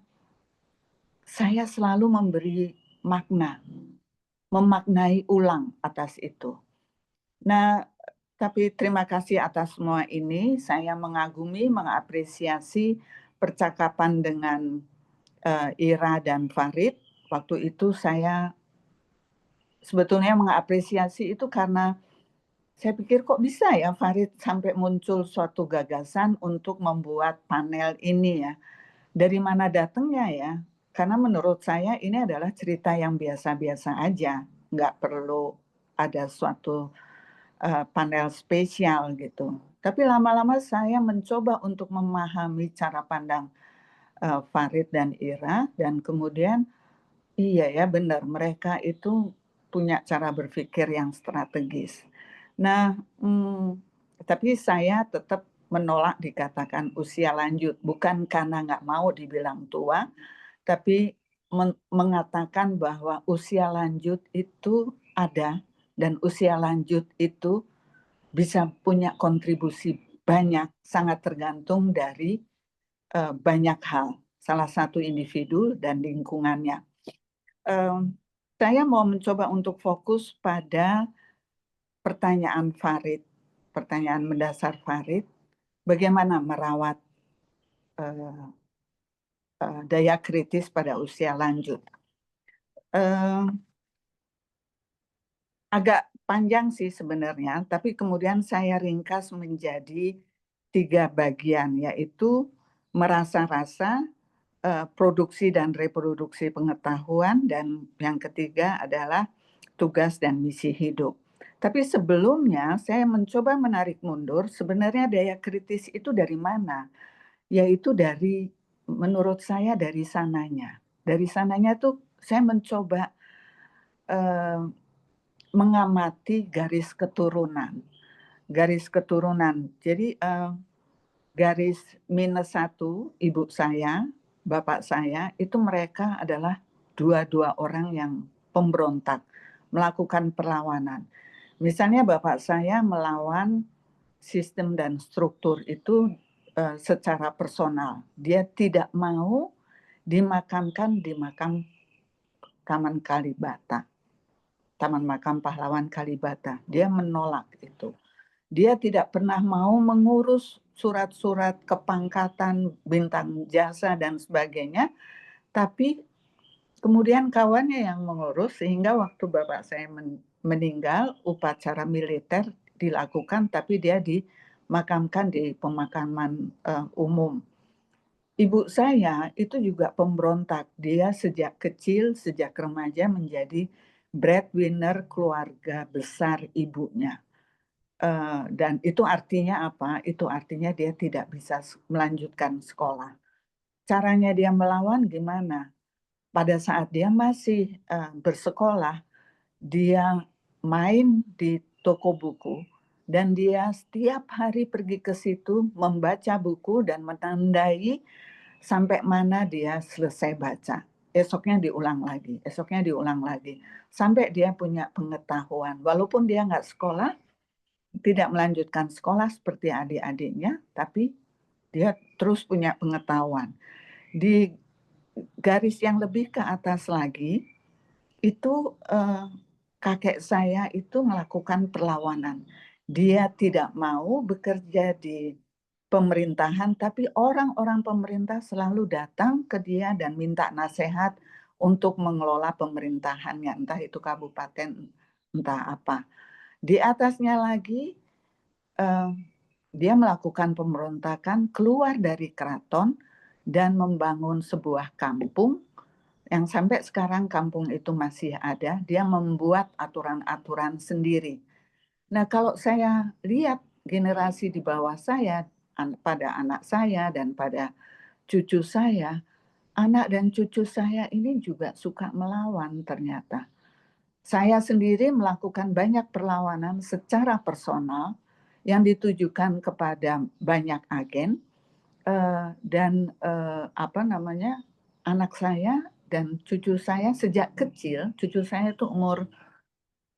saya selalu memberi makna, memaknai ulang atas itu. Nah, tapi terima kasih atas semua ini. Saya mengagumi, mengapresiasi percakapan dengan Ira dan Farid. Waktu itu saya sebetulnya mengapresiasi itu karena saya pikir kok bisa ya Farid sampai muncul suatu gagasan untuk membuat panel ini ya. Dari mana datangnya ya? Karena menurut saya ini adalah cerita yang biasa-biasa aja. Nggak perlu ada suatu panel spesial gitu. Tapi lama-lama saya mencoba untuk memahami cara pandang Farid dan Ira. Dan kemudian iya ya benar, mereka itu punya cara berpikir yang strategis. Nah, tapi saya tetap menolak dikatakan usia lanjut, bukan karena nggak mau dibilang tua, tapi mengatakan bahwa usia lanjut itu ada dan usia lanjut itu bisa punya kontribusi banyak, sangat tergantung dari banyak hal, salah satu individu dan lingkungannya. Saya mau mencoba untuk fokus pada pertanyaan Farid, pertanyaan mendasar Farid, bagaimana merawat daya kritis pada usia lanjut. Agak panjang sih sebenarnya, tapi kemudian saya ringkas menjadi 3 bagian, yaitu merasa-rasa, produksi dan reproduksi pengetahuan, dan yang ketiga adalah tugas dan misi hidup. Tapi sebelumnya saya mencoba menarik mundur, sebenarnya daya kritis itu dari mana? Yaitu menurut saya dari sananya. Dari sananya tuh saya mencoba mengamati garis keturunan. Garis keturunan. Jadi garis -1, ibu saya, bapak saya, itu mereka adalah dua orang yang pemberontak, melakukan perlawanan. Misalnya bapak saya melawan sistem dan struktur itu secara personal. Dia tidak mau dimakamkan di makam Taman Kalibata, Taman Makam Pahlawan Kalibata. Dia menolak itu. Dia tidak pernah mau mengurus surat-surat kepangkatan, bintang jasa dan sebagainya, tapi kemudian kawannya yang mengurus, sehingga waktu bapak saya meninggal, upacara militer dilakukan, tapi dia dimakamkan di pemakaman umum. Ibu saya itu juga pemberontak. Dia sejak kecil, sejak remaja menjadi breadwinner keluarga besar ibunya. Dan itu artinya apa? Itu artinya dia tidak bisa melanjutkan sekolah. caranya dia melawan gimana? Pada saat dia masih bersekolah, dia main di toko buku dan dia setiap hari pergi ke situ membaca buku dan menandai sampai mana dia selesai baca. Esoknya diulang lagi, esoknya diulang lagi. Sampai dia punya pengetahuan. Walaupun dia nggak sekolah, tidak melanjutkan sekolah seperti adik-adiknya, tapi dia terus punya pengetahuan. Di garis yang lebih ke atas lagi, itu kakek saya itu melakukan perlawanan. Dia tidak mau bekerja di pemerintahan, tapi orang-orang pemerintah selalu datang ke dia dan minta nasihat untuk mengelola pemerintahannya, entah itu kabupaten, entah apa. Di atasnya lagi, dia melakukan pemberontakan, keluar dari keraton dan membangun sebuah kampung yang sampai sekarang kampung itu masih ada. Dia membuat aturan-aturan sendiri. Nah, kalau saya lihat generasi di bawah saya, pada anak saya dan pada cucu saya, anak dan cucu saya ini juga suka melawan ternyata. Saya sendiri melakukan banyak perlawanan secara personal yang ditujukan kepada banyak agen dan anak saya dan cucu saya sejak kecil. Cucu saya itu umur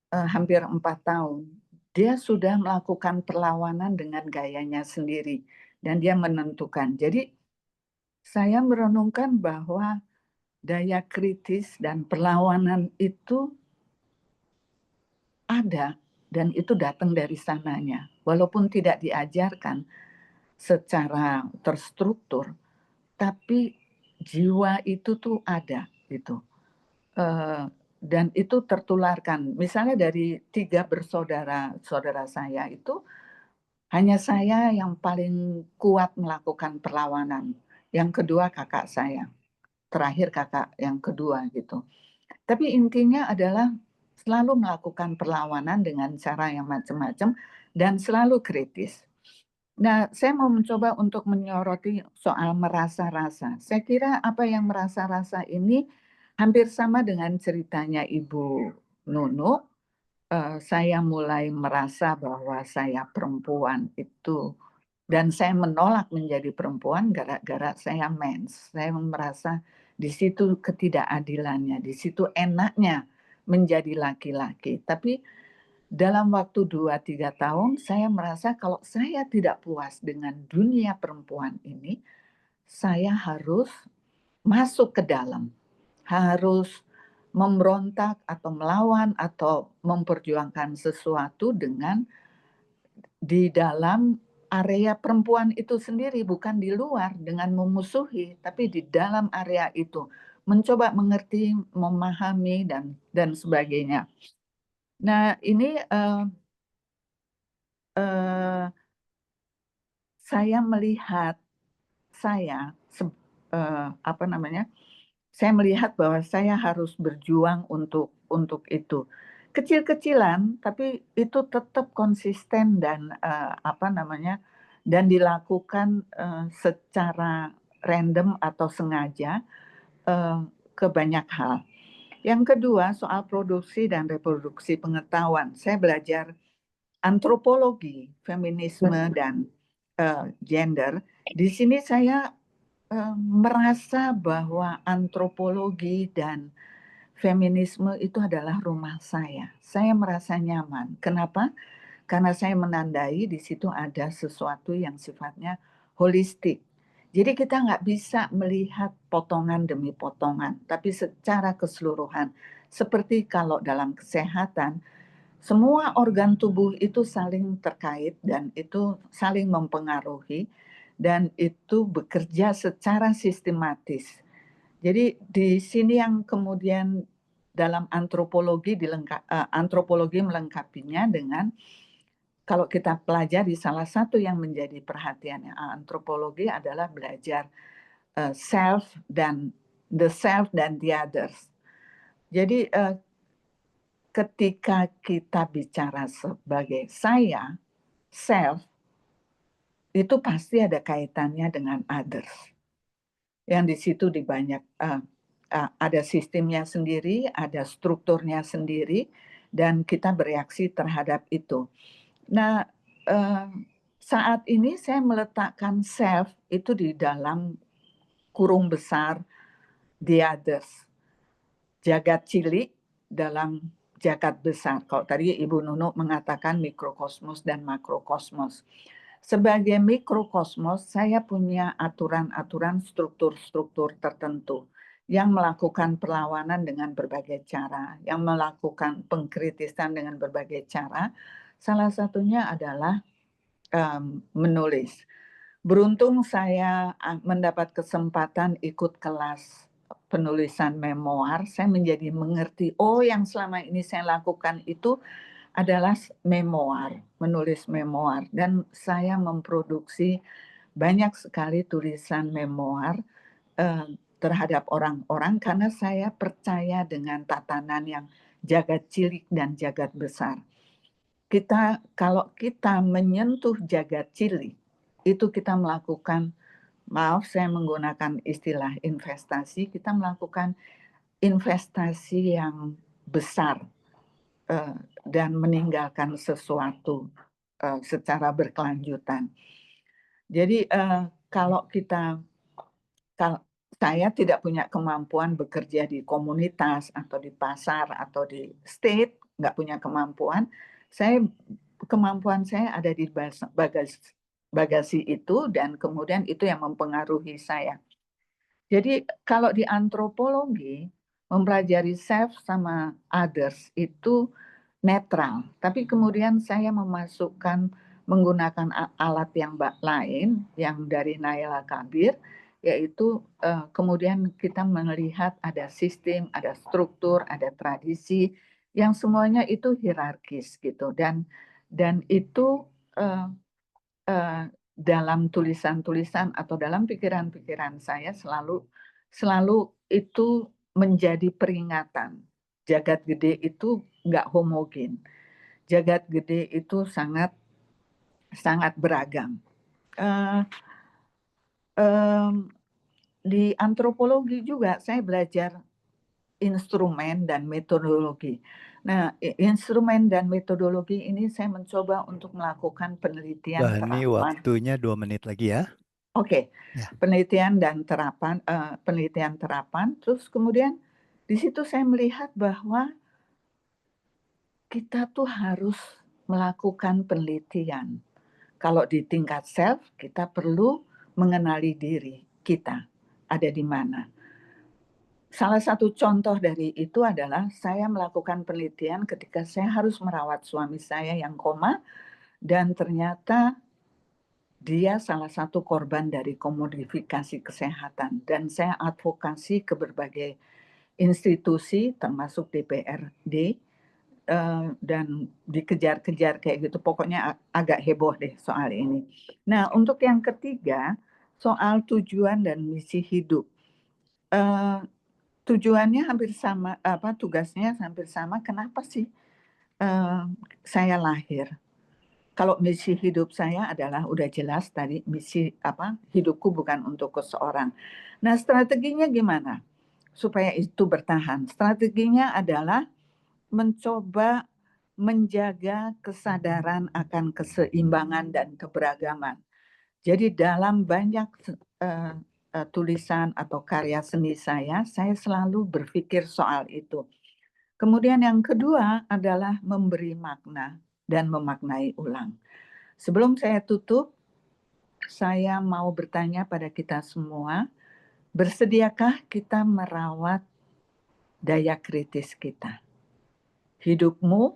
hampir 4 tahun. Dia sudah melakukan perlawanan dengan gayanya sendiri dan dia menentukan. Jadi saya merenungkan bahwa daya kritis dan perlawanan itu ada dan itu datang dari sananya. Walaupun tidak diajarkan secara terstruktur, tapi jiwa itu tuh ada gitu. Dan itu tertularkan. Misalnya dari 3 saudara saya itu, hanya saya yang paling kuat melakukan perlawanan. Yang kedua kakak saya, terakhir kakak yang kedua gitu. Tapi intinya adalah selalu melakukan perlawanan dengan cara yang macam-macam dan selalu kritis. Nah, saya mau mencoba untuk menyoroti soal merasa-rasa. Saya kira apa yang merasa-rasa ini hampir sama dengan ceritanya Ibu Nunu. Saya mulai merasa bahwa saya perempuan itu, dan saya menolak menjadi perempuan gara-gara saya mens. Saya merasa di situ ketidakadilannya, di situ enaknya menjadi laki-laki. Tapi dalam waktu 2-3 tahun, saya merasa kalau saya tidak puas dengan dunia perempuan ini, saya harus masuk ke dalam, harus memberontak atau melawan atau memperjuangkan sesuatu dengan di dalam area perempuan itu sendiri, bukan di luar dengan memusuhi, tapi di dalam area itu mencoba mengerti, memahami dan sebagainya. Nah, ini saya melihat saya melihat bahwa saya harus berjuang untuk itu. Kecil-kecilan, tapi itu tetap konsisten dan dan dilakukan secara random atau sengaja ke banyak hal. Yang kedua, soal produksi dan reproduksi pengetahuan. Saya belajar antropologi, feminisme dan gender. Di sini saya merasa bahwa antropologi dan feminisme itu adalah rumah saya. Saya merasa nyaman. Kenapa? Karena saya menandai di situ ada sesuatu yang sifatnya holistik. Jadi kita nggak bisa melihat potongan demi potongan, tapi secara keseluruhan. Seperti kalau dalam kesehatan, semua organ tubuh itu saling terkait dan itu saling mempengaruhi dan itu bekerja secara sistematis. Jadi di sini yang kemudian dalam antropologi melengkapinya dengan, kalau kita pelajari, salah satu yang menjadi perhatian antropologi adalah belajar self dan the others. Jadi ketika kita bicara sebagai saya, self, itu pasti ada kaitannya dengan others. yang di situ ada sistemnya sendiri, ada strukturnya sendiri, dan kita bereaksi terhadap itu. Nah, saat ini saya meletakkan self itu di dalam kurung besar the others. Jagat cilik dalam jagat besar. Kalau tadi Ibu Nunu mengatakan mikrokosmos dan makrokosmos. Sebagai mikrokosmos, saya punya aturan-aturan struktur-struktur tertentu yang melakukan perlawanan dengan berbagai cara, yang melakukan pengkritisan dengan berbagai cara. Salah satunya adalah menulis. Beruntung saya mendapat kesempatan ikut kelas penulisan memoir, saya menjadi mengerti, oh yang selama ini saya lakukan itu adalah memoir, menulis memoir. Dan saya memproduksi banyak sekali tulisan memoir terhadap orang-orang karena saya percaya dengan tatanan yang jagat cilik dan jagat besar. Kalau kita menyentuh jagat cilik, itu kita melakukan, maaf saya menggunakan istilah investasi, kita melakukan investasi yang besar dan meninggalkan sesuatu secara berkelanjutan. Jadi kalau saya tidak punya kemampuan bekerja di komunitas atau di pasar atau di state, nggak punya kemampuan, kemampuan saya ada di bagasi itu dan kemudian itu yang mempengaruhi saya. Jadi kalau di antropologi, mempelajari self sama others itu netral. Tapi kemudian saya menggunakan alat yang lain yang dari Naila Kabbir, yaitu kemudian kita melihat ada sistem, ada struktur, ada tradisi, yang semuanya itu hierarkis gitu. Dan itu dalam tulisan-tulisan atau dalam pikiran-pikiran saya selalu itu menjadi peringatan. Jagat gede itu nggak homogen. Jagat gede itu sangat beragam. Di antropologi juga saya belajar instrumen dan metodologi. Nah, instrumen dan metodologi ini saya mencoba untuk melakukan penelitian Ini terapan. waktunya 2 menit lagi ya. Oke, Ya. penelitian dan terapan, terus kemudian di situ saya melihat bahwa kita tuh harus melakukan penelitian. Kalau di tingkat self, kita perlu mengenali diri kita ada di mana. Salah satu contoh dari itu adalah saya melakukan penelitian ketika saya harus merawat suami saya yang koma dan ternyata dia salah satu korban dari komodifikasi kesehatan dan saya advokasi ke berbagai institusi termasuk DPRD dan dikejar-kejar kayak gitu. Pokoknya agak heboh deh soal ini. Nah, untuk yang ketiga, soal tujuan dan misi hidup. Tujuannya hampir sama, tugasnya hampir sama. Kenapa sih saya lahir? Kalau misi hidup saya adalah udah jelas tadi, misi hidupku bukan untuk seseorang. Nah, strateginya gimana supaya itu bertahan? Strateginya adalah mencoba menjaga kesadaran akan keseimbangan dan keberagaman. Jadi dalam banyak tulisan atau karya seni saya selalu berpikir soal itu. Kemudian yang kedua adalah memberi makna dan memaknai ulang. Sebelum saya tutup, saya mau bertanya pada kita semua, bersediakah kita merawat daya kritis kita? Hidupmu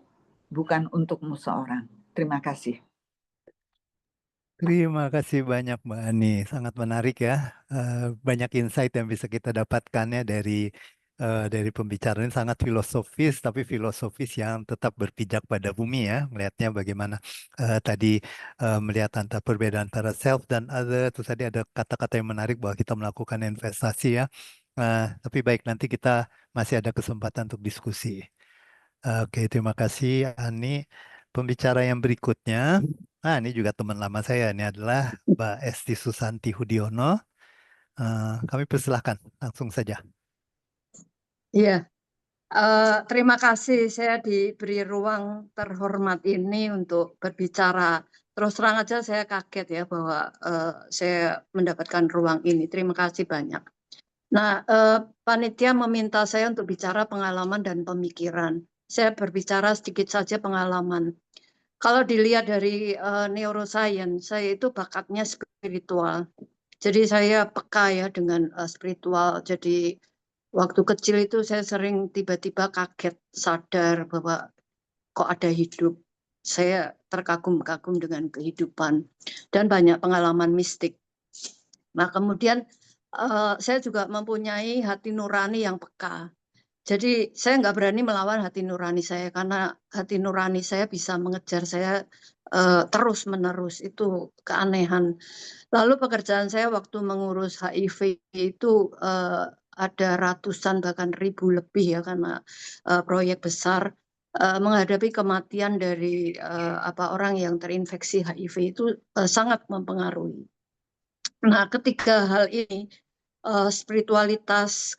bukan untukmu seorang. Terima kasih. Terima kasih banyak Mbak Ani, sangat menarik ya. Banyak insight yang bisa kita dapatkan ya dari pembicaraan sangat filosofis, tapi filosofis yang tetap berpijak pada bumi ya. Melihatnya bagaimana tadi melihat antara perbedaan antara self dan other. Terus tadi ada kata-kata yang menarik bahwa kita melakukan investasi ya. Tapi baik, nanti kita masih ada kesempatan untuk diskusi. Oke, terima kasih Ani. Pembicara yang berikutnya, ini juga teman lama saya, ini adalah Mbak Esti Susanti Hudiono. Kami persilahkan langsung saja. Iya, terima kasih saya diberi ruang terhormat ini untuk berbicara. Terus terang aja saya kaget ya bahwa saya mendapatkan ruang ini. Terima kasih banyak. Nah, panitia meminta saya untuk bicara pengalaman dan pemikiran. Saya berbicara sedikit saja pengalaman. Kalau dilihat dari neuroscience, saya itu bakatnya spiritual. Jadi saya peka ya dengan spiritual. Jadi waktu kecil itu saya sering tiba-tiba kaget sadar bahwa kok ada hidup. Saya terkagum-kagum dengan kehidupan dan banyak pengalaman mistik. Nah, kemudian saya juga mempunyai hati nurani yang peka. Jadi saya nggak berani melawan hati nurani saya karena hati nurani saya bisa mengejar saya terus-menerus. Itu keanehan. Lalu pekerjaan saya waktu mengurus HIV itu ada ratusan bahkan ribu lebih ya karena proyek besar menghadapi kematian dari orang yang terinfeksi HIV itu sangat mempengaruhi. Nah, ketiga hal ini spiritualitas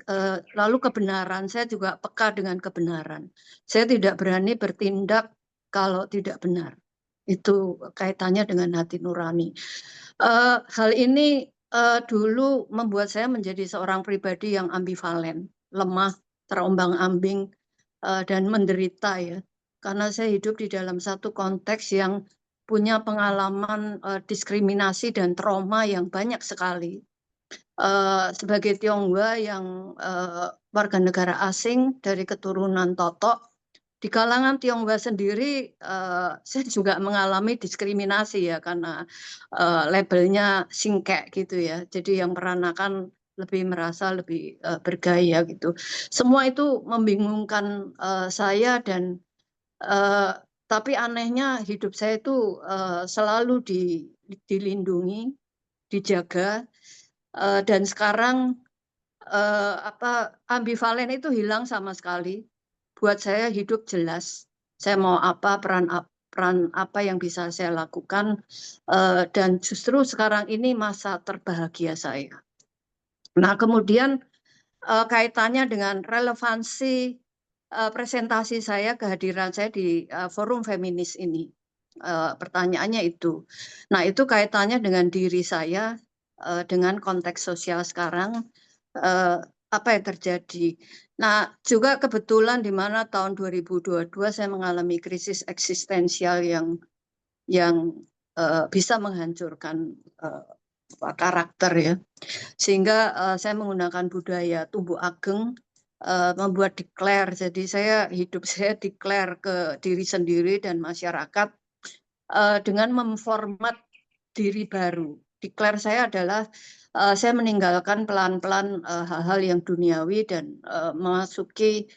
lalu kebenaran, saya juga peka dengan kebenaran. Saya tidak berani bertindak kalau tidak benar. Itu kaitannya dengan hati nurani. Hal ini dulu membuat saya menjadi seorang pribadi yang ambivalen, lemah, terombang-ambing, dan menderita ya. Karena saya hidup di dalam satu konteks yang punya pengalaman diskriminasi dan trauma yang banyak sekali. Sebagai Tionghoa yang warga negara asing dari keturunan Totok, di kalangan Tionghoa sendiri saya juga mengalami diskriminasi ya karena labelnya singkek gitu ya. Jadi yang peranakan lebih merasa lebih bergaya gitu. Semua itu membingungkan saya dan tapi anehnya hidup saya itu selalu dilindungi, dijaga dan sekarang ambivalen itu hilang sama sekali. Buat saya hidup jelas. Saya mau apa, peran apa yang bisa saya lakukan dan justru sekarang ini masa terbahagia saya. Nah, kemudian kaitannya dengan relevansi presentasi saya, kehadiran saya di forum feminis ini. Pertanyaannya itu. Nah, itu kaitannya dengan diri saya, dengan konteks sosial sekarang, apa yang terjadi. Nah, juga kebetulan di mana tahun 2022 saya mengalami krisis eksistensial yang bisa menghancurkan karakter ya. Sehingga saya menggunakan budaya tumbuh ageng, membuat declare. Jadi hidup saya declare ke diri sendiri dan masyarakat dengan memformat diri baru. Declare saya adalah saya meninggalkan pelan-pelan hal-hal yang duniawi dan memasuki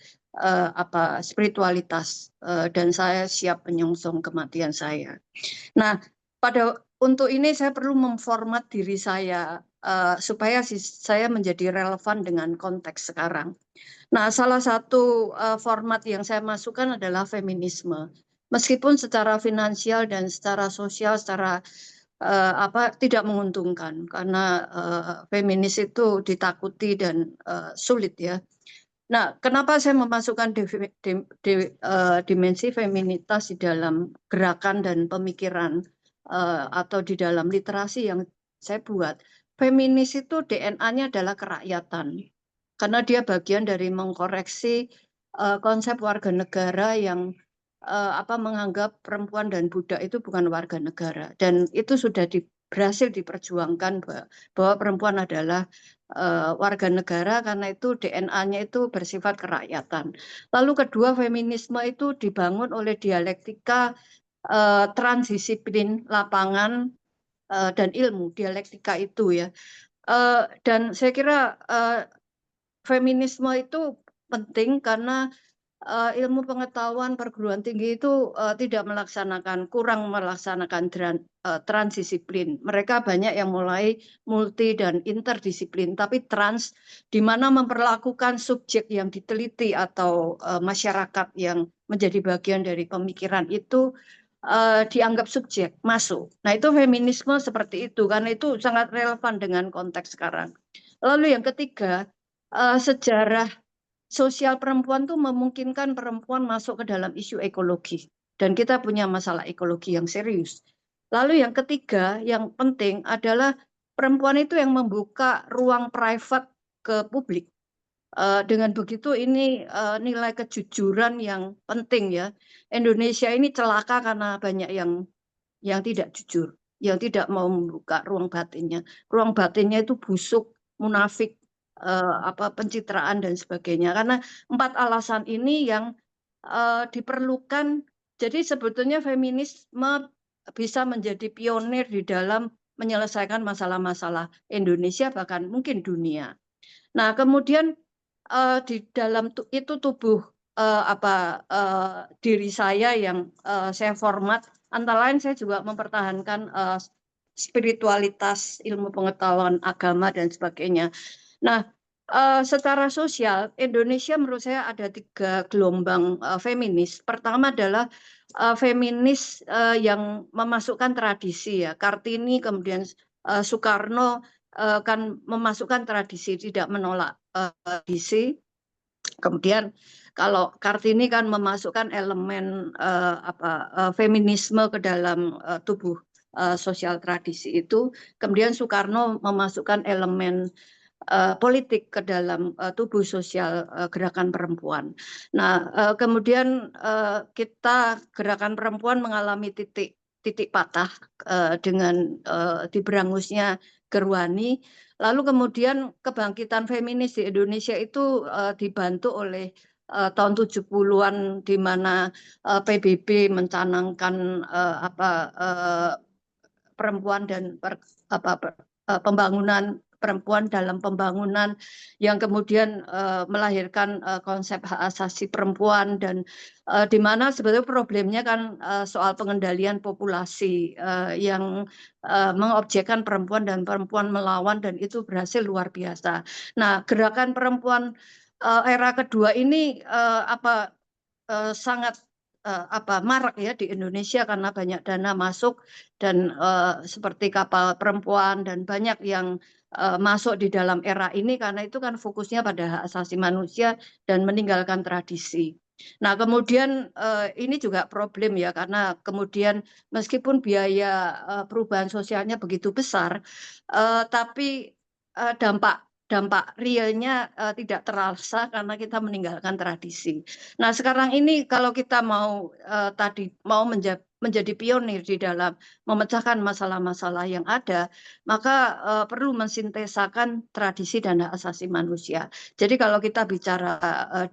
spiritualitas dan saya siap menyongsong kematian saya. Nah, untuk ini saya perlu memformat diri saya supaya saya menjadi relevan dengan konteks sekarang. Nah, salah satu format yang saya masukkan adalah feminisme. Meskipun secara finansial dan secara sosial, secara tidak menguntungkan karena feminis itu ditakuti dan sulit ya. Nah, kenapa saya memasukkan dimensi feminitas di dalam gerakan dan pemikiran atau di dalam literasi yang saya buat? Feminis itu DNA-nya adalah kerakyatan, karena dia bagian dari mengkoreksi konsep warga negara yang menganggap perempuan dan budak itu bukan warga negara, dan itu sudah berhasil diperjuangkan bahwa perempuan adalah warga negara karena itu DNA-nya itu bersifat kerakyatan. Lalu kedua, feminisme itu dibangun oleh dialektika transdisiplin lapangan dan ilmu, dialektika itu ya. Dan saya kira feminisme itu penting karena ilmu pengetahuan perguruan tinggi itu kurang melaksanakan transdisiplin. Mereka banyak yang mulai multi dan interdisiplin, tapi trans di mana memperlakukan subjek yang diteliti atau masyarakat yang menjadi bagian dari pemikiran itu dianggap subjek masuk. Nah, itu feminisme seperti itu karena itu sangat relevan dengan konteks sekarang. Lalu yang ketiga, sejarah sosial perempuan tuh memungkinkan perempuan masuk ke dalam isu ekologi. Dan kita punya masalah ekologi yang serius. Lalu yang ketiga, yang penting adalah perempuan itu yang membuka ruang private ke publik. Dengan begitu ini nilai kejujuran yang penting ya. Indonesia ini celaka karena banyak yang tidak jujur, yang tidak mau membuka ruang batinnya. Ruang batinnya itu busuk, munafik, pencitraan dan sebagainya. Karena 4 alasan ini yang diperlukan. Jadi sebetulnya feminisme bisa menjadi pionir di dalam menyelesaikan masalah-masalah Indonesia bahkan mungkin dunia. Nah, kemudian di dalam itu tubuh diri saya yang saya format, antara lain saya juga mempertahankan spiritualitas, ilmu pengetahuan agama dan sebagainya. Nah, secara sosial Indonesia menurut saya ada 3 gelombang feminis. Pertama adalah feminis yang memasukkan tradisi ya. Kartini kemudian Soekarno kan memasukkan tradisi, tidak menolak tradisi. Kemudian kalau Kartini kan memasukkan elemen feminisme ke dalam tubuh sosial tradisi itu. Kemudian Soekarno memasukkan elemen politik ke dalam tubuh sosial gerakan perempuan. Nah, kemudian kita gerakan perempuan mengalami titik patah dengan diberangusnya Gerwani. Lalu kemudian kebangkitan feminis di Indonesia itu dibantu oleh tahun 70-an di mana PBB mencanangkan perempuan dan pembangunan perempuan dalam pembangunan yang kemudian melahirkan konsep hak asasi perempuan dan di mana sebetulnya problemnya kan soal pengendalian populasi yang mengobjekkan perempuan dan perempuan melawan dan itu berhasil luar biasa. Nah, gerakan perempuan era kedua ini sangat marak ya di Indonesia karena banyak dana masuk dan seperti kapal perempuan dan banyak yang masuk di dalam era ini karena itu kan fokusnya pada hak asasi manusia dan meninggalkan tradisi. Nah, kemudian ini juga problem ya karena kemudian meskipun biaya perubahan sosialnya begitu besar, tapi dampak realnya tidak terasa karena kita meninggalkan tradisi. Nah, sekarang ini kalau kita mau menjadi pionir di dalam memecahkan masalah-masalah yang ada, maka perlu mensintesakan tradisi dan hak asasi manusia. Jadi kalau kita bicara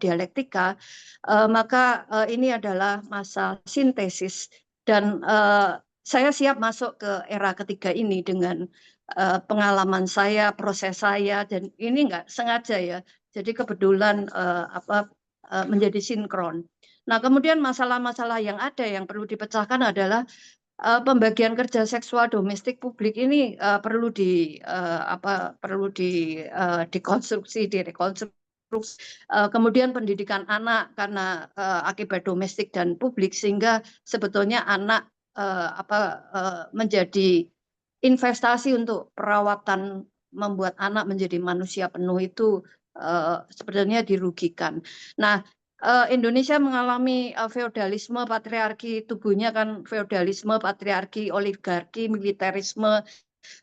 dialektika, maka ini adalah masa sintesis dan saya siap masuk ke era ketiga ini dengan pengalaman saya, proses saya, dan ini nggak sengaja ya. Jadi kebetulan menjadi sinkron. Nah, kemudian masalah-masalah yang ada yang perlu dipecahkan adalah pembagian kerja seksual domestik publik ini perlu dikonstruksi, direkonstruksi. Kemudian pendidikan anak karena akibat domestik dan publik sehingga sebetulnya anak menjadi investasi untuk perawatan membuat anak menjadi manusia penuh itu sebenarnya dirugikan. Nah, Indonesia mengalami feodalisme, patriarki, tubuhnya kan feodalisme, patriarki, oligarki, militerisme,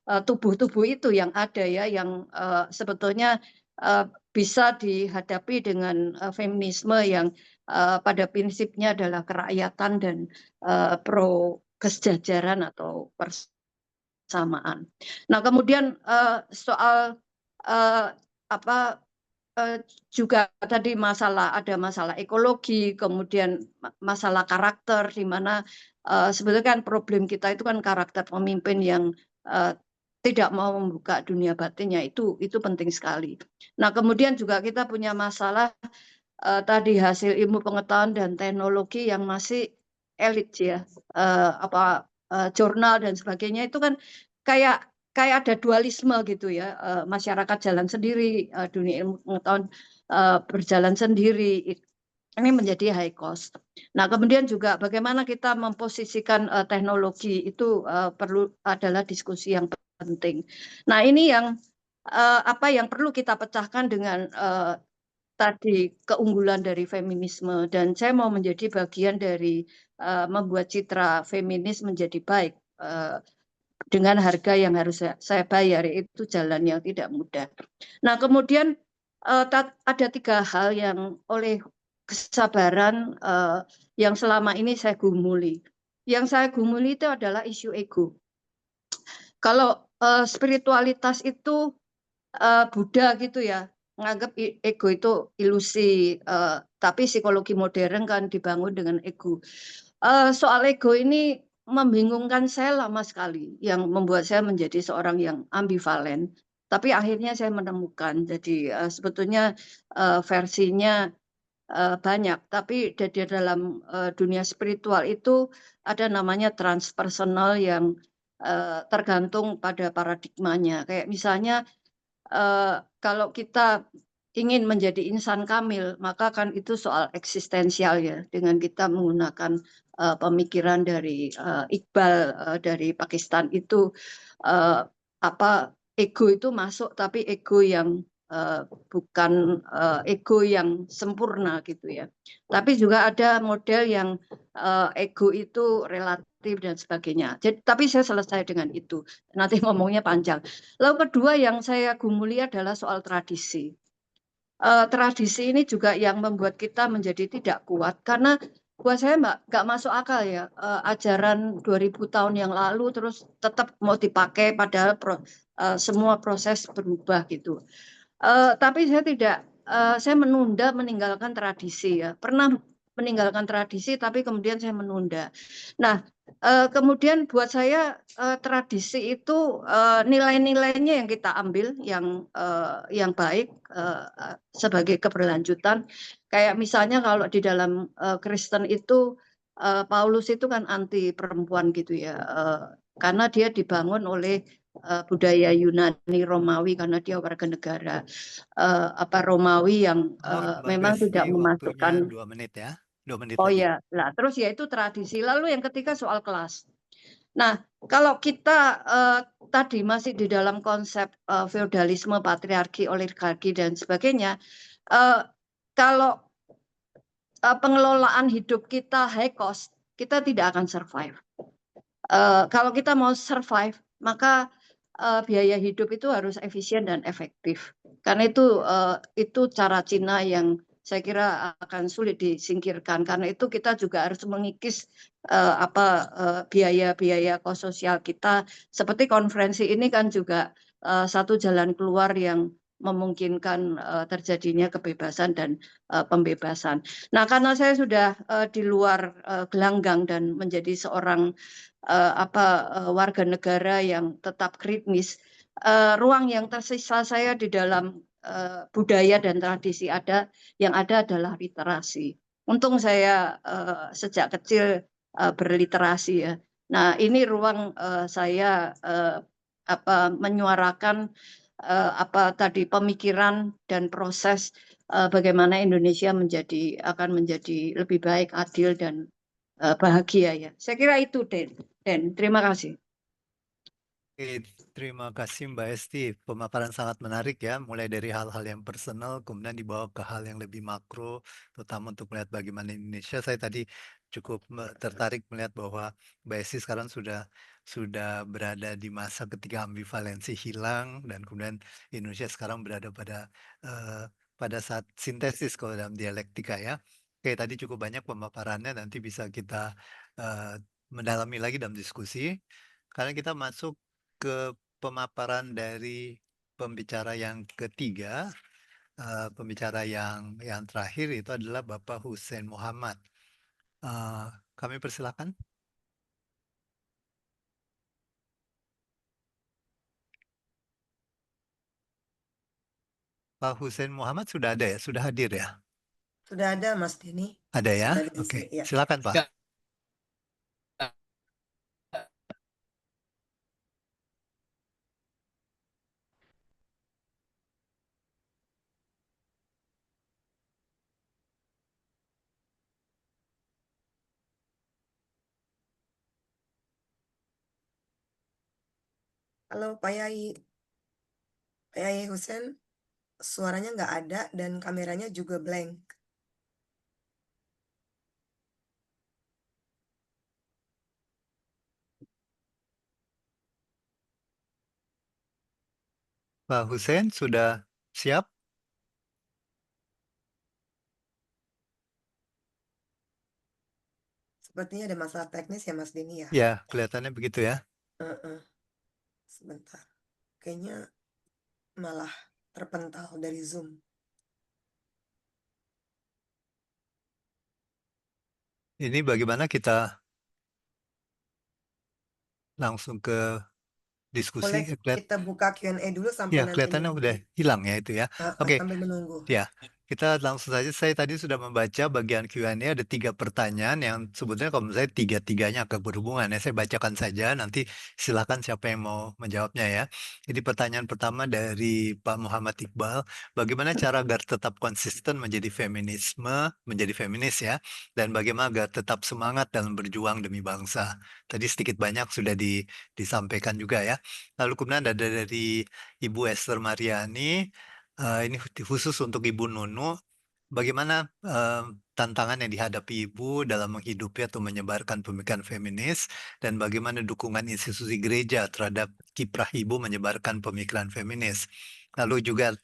tubuh-tubuh itu yang ada ya, yang sebetulnya bisa dihadapi dengan feminisme yang pada prinsipnya adalah kerakyatan dan pro kesejajaran atau persamaan. Nah, kemudian soal juga tadi ada masalah ekologi, kemudian masalah karakter, di mana sebetulnya kan problem kita itu kan karakter pemimpin yang tidak mau membuka dunia batinnya, itu penting sekali. Nah, kemudian juga kita punya masalah tadi hasil ilmu pengetahuan dan teknologi yang masih elit ya, jurnal dan sebagainya itu kan kayak ada dualisme gitu ya, masyarakat jalan sendiri, dunia ilmu pengetahuan berjalan sendiri, ini menjadi high cost. Nah, kemudian juga bagaimana kita memposisikan teknologi itu perlu adalah diskusi yang penting. Nah, ini yang apa yang perlu kita pecahkan dengan tadi keunggulan dari feminisme, dan saya mau menjadi bagian dari membuat citra feminis menjadi baik dengan harga yang harus saya bayar, itu jalan yang tidak mudah. Nah, kemudian ada 3 hal yang oleh kesabaran yang selama ini saya gumuli. Yang saya gumuli itu adalah isu ego. Kalau spiritualitas itu Buddha gitu ya, menganggap ego itu ilusi, tapi psikologi modern kan dibangun dengan ego. Soal ego ini membingungkan saya lama sekali, yang membuat saya menjadi seorang yang ambivalen. Tapi akhirnya saya menemukan, jadi sebetulnya versinya banyak, tapi di dalam dunia spiritual itu ada namanya transpersonal yang tergantung pada paradigmanya. Kayak misalnya kalau kita ingin menjadi insan kamil, maka kan itu soal eksistensial ya, dengan kita menggunakan pemikiran dari Iqbal dari Pakistan itu apa ego itu masuk, tapi ego yang bukan ego yang sempurna gitu ya. Tapi juga ada model yang ego itu relatif dan sebagainya. Jadi, tapi saya selesai dengan itu. Nanti ngomongnya panjang. Lalu kedua yang saya gumuli adalah soal tradisi. Tradisi ini juga yang membuat kita menjadi tidak kuat, karena buat saya nggak masuk akal ya, ajaran 2000 tahun yang lalu terus tetap mau dipakai padahal semua proses berubah gitu. Tapi saya tidak, saya menunda meninggalkan tradisi ya. Pernah meninggalkan tradisi tapi kemudian saya menunda. Nah, kemudian buat saya tradisi itu nilai-nilainya yang kita ambil yang baik sebagai keberlanjutan. Kayak misalnya kalau di dalam Kristen itu Paulus itu kan anti perempuan gitu ya, karena dia dibangun oleh budaya Yunani Romawi karena dia warga negara Romawi yang Mbak memang Besti, tidak waktunya memasukkan. 2 menit ya. 2 menit Oh lagi. ya, nah terus ya itu tradisi. Lalu yang ketiga soal kelas. Nah, kalau kita tadi masih di dalam konsep feodalisme, patriarki, oligarki dan sebagainya, kalau pengelolaan hidup kita high cost, kita tidak akan survive. Kalau kita mau survive, maka biaya hidup itu harus efisien dan efektif. Karena itu cara Cina yang saya kira akan sulit disingkirkan. Karena itu kita juga harus mengikis biaya-biaya kos sosial kita. Seperti konferensi ini kan juga satu jalan keluar yang memungkinkan terjadinya kebebasan dan pembebasan. Nah, karena saya sudah di luar gelanggang dan menjadi seorang warga negara yang tetap kritis, ruang yang tersisa saya di dalam budaya dan tradisi yang ada adalah literasi. Untung saya sejak kecil berliterasi ya. Nah, ini ruang saya menyuarakan tadi pemikiran dan proses bagaimana Indonesia akan menjadi lebih baik, adil dan bahagia ya. Saya kira itu, Den. Terima kasih. Oke, terima kasih Mbak Esti. Pemaparan sangat menarik ya, mulai dari hal-hal yang personal, kemudian dibawa ke hal yang lebih makro, terutama untuk melihat bagaimana Indonesia. Saya tadi cukup tertarik melihat bahwa Mbak Esti sekarang sudah berada di masa ketika ambivalensi hilang, dan kemudian Indonesia sekarang berada pada saat sintesis kalau dalam dialektika ya. Oke, tadi cukup banyak pemaparannya, nanti bisa kita mendalami lagi dalam diskusi. Karena kita masuk ke pemaparan dari pembicara yang ketiga, pembicara yang terakhir itu adalah Bapak Hussein Muhammad. Kami persilakan. Pak Hussein Muhammad sudah ada ya? Sudah hadir ya? Sudah ada Mas Denny. Ada ya? Sudah ada di Oke, sini, ya. silakan Pak. Ya. Halo Pak Yai. Pak Yai Hussein, suaranya nggak ada dan kameranya juga blank. Pak Hussein sudah siap? Sepertinya ada masalah teknis ya Mas Denny ya. Ya, kelihatannya begitu ya. Heeh. Sebentar. Kayaknya malah terpental dari Zoom. Ini bagaimana kita langsung ke diskusi? Boleh kita buka Q&A dulu sampai Ya, nanti kelihatannya udah hilang ya itu ya. Oke, sambil menunggu. ya, kita langsung saja. Saya tadi sudah membaca bagian Q&A, ada 3 pertanyaan yang sebetulnya kalau menurut saya tiga-tiganya agak berhubungan ya. Saya bacakan saja, nanti silakan siapa yang mau menjawabnya ya. Jadi pertanyaan pertama dari Pak Muhammad Iqbal, bagaimana cara agar tetap konsisten menjadi menjadi feminis ya, dan bagaimana agar tetap semangat dalam berjuang demi bangsa. Tadi sedikit banyak sudah disampaikan juga ya. Lalu kemudian ada dari Ibu Esther Mariani. Ini khusus untuk Ibu Nunu. Bagaimana tantangan yang dihadapi Ibu dalam menghidupi atau menyebarkan pemikiran feminis, dan bagaimana dukungan institusi gereja terhadap kiprah Ibu menyebarkan pemikiran feminis. Lalu juga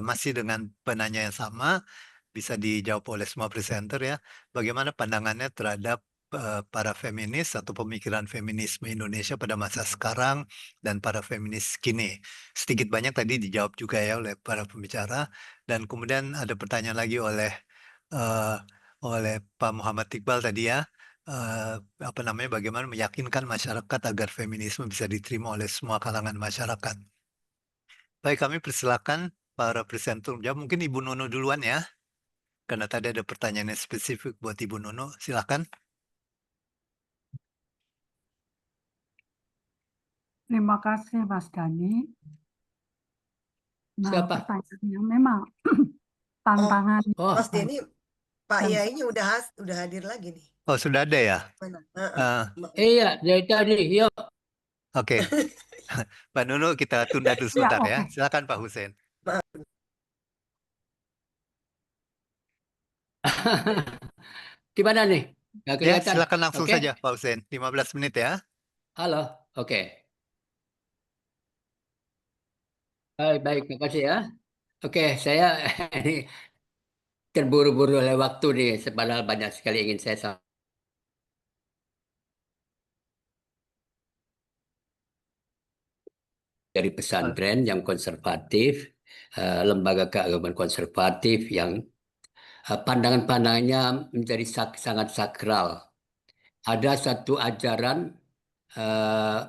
masih dengan penanya yang sama, bisa dijawab oleh semua presenter ya. Bagaimana pandangannya terhadap para feminis atau pemikiran feminisme Indonesia pada masa sekarang dan para feminis kini. Sedikit banyak tadi dijawab juga ya oleh para pembicara. Dan kemudian ada pertanyaan lagi eh, oleh Pak Muhammad Iqbal tadi ya. Apa namanya, bagaimana meyakinkan masyarakat agar feminisme bisa diterima oleh semua kalangan masyarakat. Baik, kami persilakan para presenter menjawab. Mungkin Ibu Nunu duluan ya. Karena tadi ada pertanyaan yang spesifik buat Ibu Nunu, silakan. Terima kasih Mas Dani. Nah, Siapa? pertanyaannya memang tantangan Oh, Mas Denny, Pak dan Yainya udah hadir lagi nih. Oh, sudah ada ya? Mana? iya dari tadi. Yuk. Oke. Pak Nunu kita tunda dulu ya sebentar ya. oke. Silakan Pak Hussein. Gimana nih? Nggak Ya, kelihatan. silakan langsung Oke. saja Pak Hussein. 15 menit ya. Halo. Oke. Baik, baik. Terima kasih ya. Oke, saya ini terburu-buru oleh waktu nih. Padahal banyak sekali ingin saya sampaikan. Dari pesantren yang konservatif, lembaga keagamaan konservatif yang pandangan-pandangannya menjadi sangat sakral. Ada satu ajaran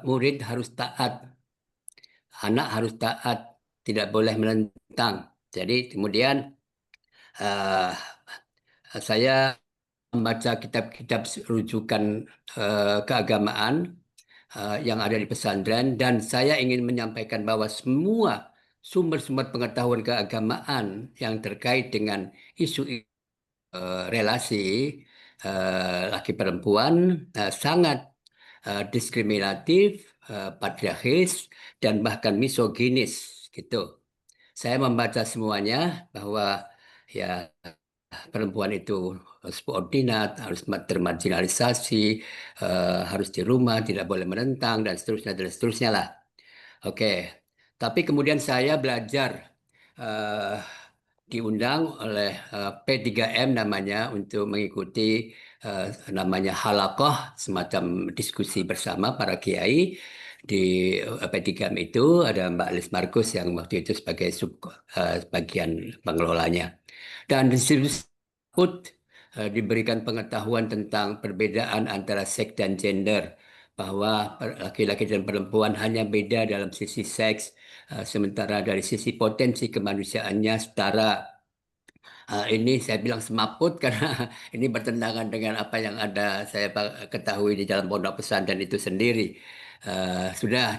murid harus taat, anak harus taat, tidak boleh menentang. Jadi kemudian saya membaca kitab-kitab rujukan keagamaan yang ada di pesantren, dan saya ingin menyampaikan bahwa semua sumber-sumber pengetahuan keagamaan yang terkait dengan isu relasi laki perempuan sangat diskriminatif, patriarkis, dan bahkan misoginis gitu. Saya membaca semuanya bahwa ya perempuan itu subordinat, harus termarginalisasi, harus di rumah, tidak boleh menentang, dan seterusnya lah. Oke, tapi kemudian saya belajar eh, diundang oleh P3M namanya untuk mengikuti namanya halakoh, semacam diskusi bersama para kiai di P3M itu. Ada Mbak Lis Markus yang waktu itu sebagai bagian pengelolanya. Dan di situ diberikan pengetahuan tentang perbedaan antara seks dan gender, bahwa laki-laki dan perempuan hanya beda dalam sisi seks, sementara dari sisi potensi kemanusiaannya setara. Ini saya bilang semaput karena ini bertentangan dengan apa yang ada saya ketahui di dalam pondok pesantren itu sendiri.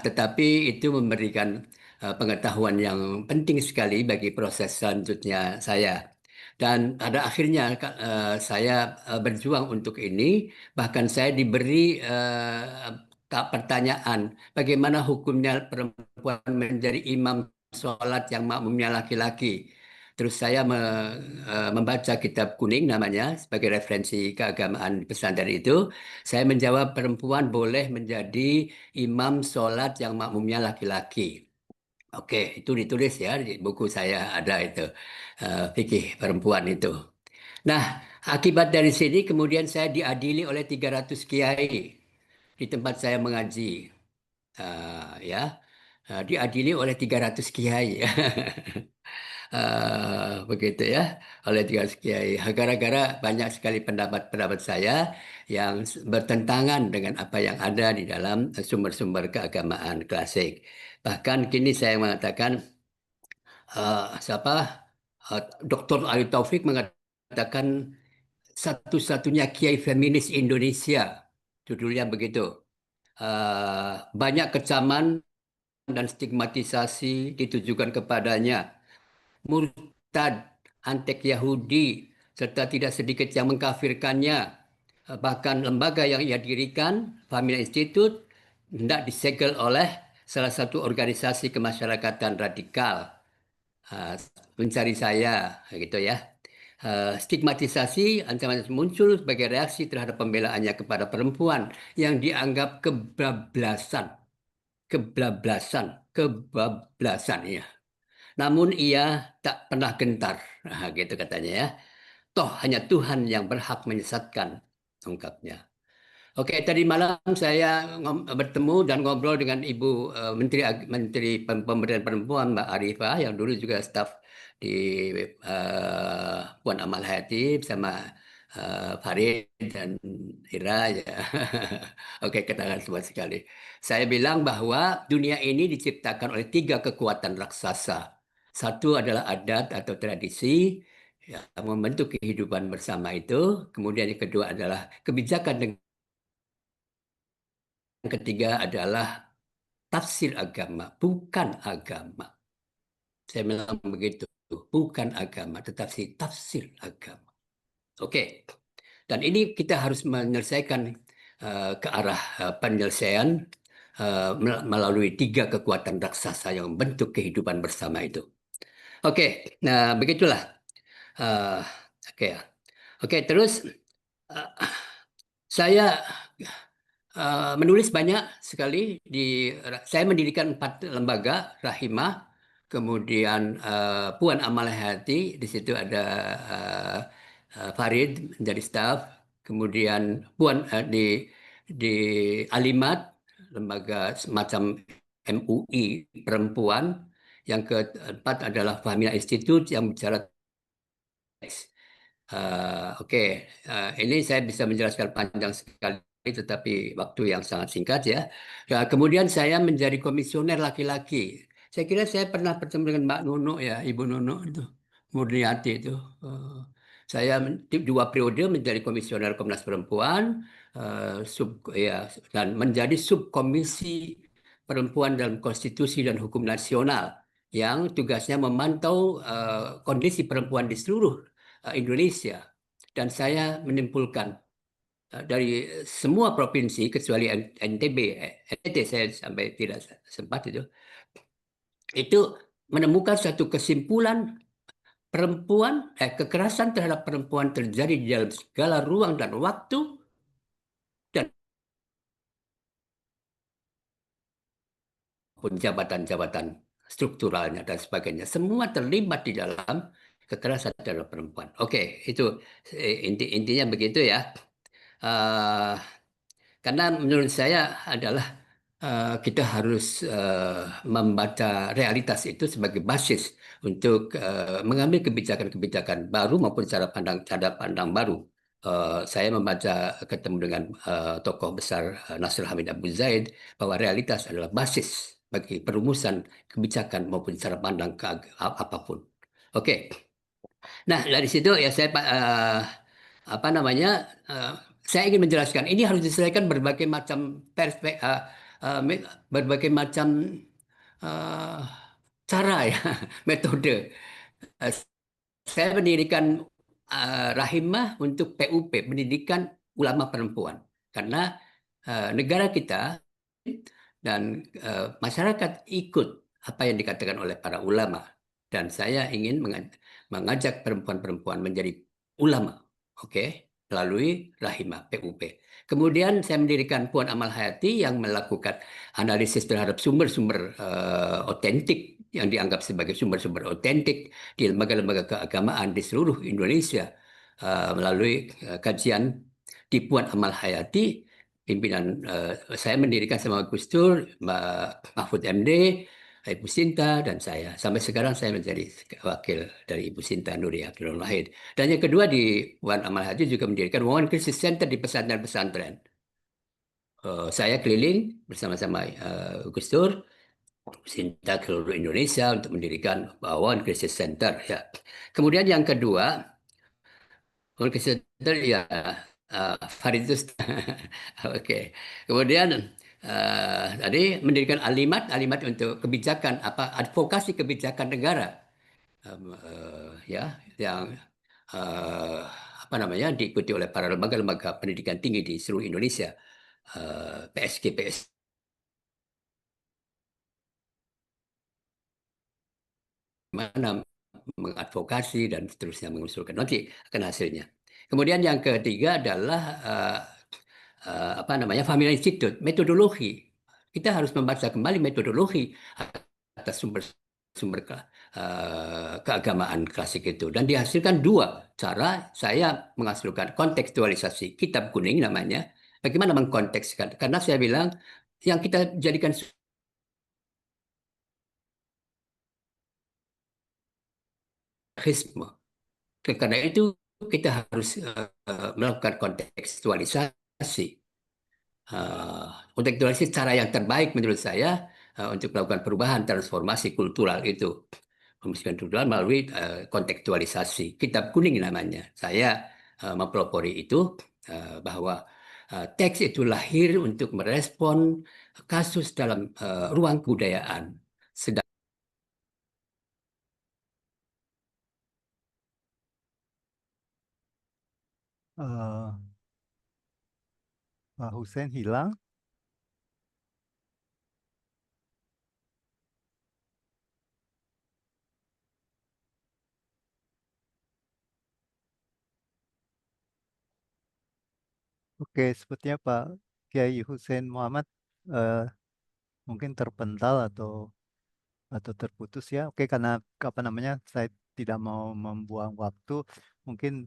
Tetapi itu memberikan pengetahuan yang penting sekali bagi proses selanjutnya saya. Dan pada akhirnya saya berjuang untuk ini. Bahkan saya diberi pertanyaan, bagaimana hukumnya perempuan menjadi imam sholat yang makmumnya laki-laki. Terus saya membaca kitab kuning namanya sebagai referensi keagamaan pesantren itu. Saya menjawab perempuan boleh menjadi imam sholat yang makmumnya laki-laki. Oke, itu ditulis ya di buku saya ada itu fikih perempuan itu. Nah, akibat dari sini kemudian saya diadili oleh 300 kiai di tempat saya mengaji. Ya, diadili oleh 300 kiai. Begitu ya, oleh 300 kiai. Gara-gara banyak sekali pendapat-pendapat saya yang bertentangan dengan apa yang ada di dalam sumber-sumber keagamaan klasik. Bahkan kini saya mengatakan, Dr. Ali Taufik mengatakan satu-satunya kiai feminis Indonesia, judulnya begitu. Banyak kecaman dan stigmatisasi ditujukan kepadanya. Murtad, antek Yahudi, serta tidak sedikit yang mengkafirkannya. Bahkan lembaga yang ia dirikan, Family Institute, hendak disegel oleh salah satu organisasi kemasyarakatan radikal. Mencari saya, gitu ya. Stigmatisasi ancaman muncul sebagai reaksi terhadap pembelaannya kepada perempuan yang dianggap kebablasan ya. Namun ia tak pernah gentar, gitu katanya ya. Toh hanya Tuhan yang berhak menyesatkan, ungkapnya. Oke, tadi malam saya bertemu dan ngobrol dengan Ibu Menteri Pemberdayaan Perempuan Mbak Arifah yang dulu juga staf di Puan Amal Hayati bersama Farid dan Ira ya. Oke, katakan semua sekali. Saya bilang bahwa dunia ini diciptakan oleh 3 kekuatan raksasa. Satu adalah adat atau tradisi yang membentuk kehidupan bersama itu. Kemudian yang kedua adalah kebijakan negara. Yang ketiga adalah tafsir agama, bukan agama. Saya bilang begitu, bukan agama, tetapi tafsir agama. Oke, dan ini kita harus menyelesaikan ke arah penyelesaian melalui 3 kekuatan raksasa yang membentuk kehidupan bersama itu. Oke, nah begitulah. Oke, terus saya menulis banyak sekali saya mendirikan 4 lembaga Rahimah, kemudian Puan Amal Hayati, di situ ada Farid menjadi staf, kemudian Puan di Alimat, lembaga semacam MUI perempuan, yang keempat adalah Fahmiyah Institute yang bicara Oke, ini saya bisa menjelaskan panjang sekali, tetapi waktu yang sangat singkat ya. Kemudian saya menjadi komisioner laki-laki. Saya kira saya pernah bertemu dengan Mbak Nunuk ya, Ibu Nunuk itu, Murniati itu. Saya 2 periode menjadi komisioner Komnas Perempuan, dan menjadi subkomisi perempuan dalam konstitusi dan hukum nasional yang tugasnya memantau kondisi perempuan di seluruh Indonesia, dan saya menyimpulkan dari semua provinsi kecuali NTB, NTT saya sampai tidak sempat itu menemukan satu kesimpulan kekerasan terhadap perempuan terjadi di dalam segala ruang dan waktu dan jabatan-jabatan strukturalnya dan sebagainya, semua terlibat di dalam kekerasan terhadap perempuan. Oke, itu intinya begitu ya. Karena menurut saya adalah kita harus membaca realitas itu sebagai basis untuk mengambil kebijakan-kebijakan baru maupun cara pandang baru. Saya ketemu dengan tokoh besar Nasir Hamid Abu Zaid bahwa realitas adalah basis bagi perumusan kebijakan maupun cara pandang apapun. Oke. Nah, dari situ ya saya saya ingin menjelaskan ini harus diselesaikan berbagai macam berbagai macam cara ya, metode. Saya mendirikan Rahimah untuk PUP, Pendidikan Ulama Perempuan, karena negara kita dan masyarakat ikut apa yang dikatakan oleh para ulama. Dan saya ingin mengajak perempuan-perempuan menjadi ulama, oke, melalui Rahimah PUP. Kemudian saya mendirikan Puan Amal Hayati yang melakukan analisis terhadap sumber-sumber otentik yang dianggap sebagai sumber-sumber otentik di lembaga-lembaga keagamaan di seluruh Indonesia melalui kajian di Puan Amal Hayati. Pimpinan saya mendirikan sama Gus Dur, Mbak Mahfud MD, Ibu Sinta, dan saya. Sampai sekarang saya menjadi wakil dari Ibu Sinta Nuri Abdul Wahid. Dan yang kedua di Puan Amal Hayati juga mendirikan Women Crisis Center di pesantren-pesantren. Saya keliling bersama-sama Gus Dur, Sinta ke seluruh Indonesia untuk mendirikan Women Crisis Center. Ya. Kemudian yang kedua, Women Crisis Center ya Faridus. Oke. Kemudian tadi mendirikan alimat untuk kebijakan advokasi kebijakan negara ya yang apa namanya diikuti oleh para lembaga-lembaga pendidikan tinggi di seluruh Indonesia, PSG, mana mengadvokasi dan seterusnya mengusulkan nanti akan hasilnya. Kemudian yang ketiga adalah apa namanya Family Institute, metodologi. Kita harus membaca kembali metodologi atas sumber keagamaan klasik itu, dan dihasilkan dua cara saya menghasilkan kontekstualisasi kitab kuning namanya. Bagaimana mengkontekskan? Karena saya bilang yang kita jadikan hisme. Karena itu kita harus melakukan kontekstualisasi. Kontekstualisasi cara yang terbaik menurut saya untuk melakukan perubahan transformasi kultural itu. Pembicaraan kultural melalui kontekstualisasi. Kitab kuning namanya. Saya mempelopori itu bahwa teks itu lahir untuk merespon kasus dalam ruang kebudayaan. Pak Hussein hilang. Oke, sepertinya Pak Kiai Hussein Muhammad mungkin terpental atau terputus ya. Oke, karena apa namanya saya tidak mau membuang waktu, mungkin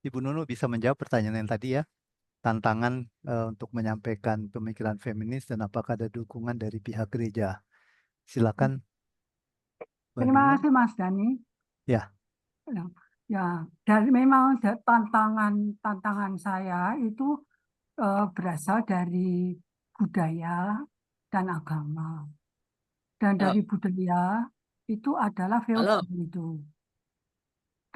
Ibu Nunu bisa menjawab pertanyaan yang tadi ya, tantangan untuk menyampaikan pemikiran feminis dan apakah ada dukungan dari pihak gereja. Silakan. Terima kasih Mas Dani. Ya. Ya, dan memang tantangan saya itu berasal dari budaya dan agama. Dan dari budaya itu adalah feodal itu.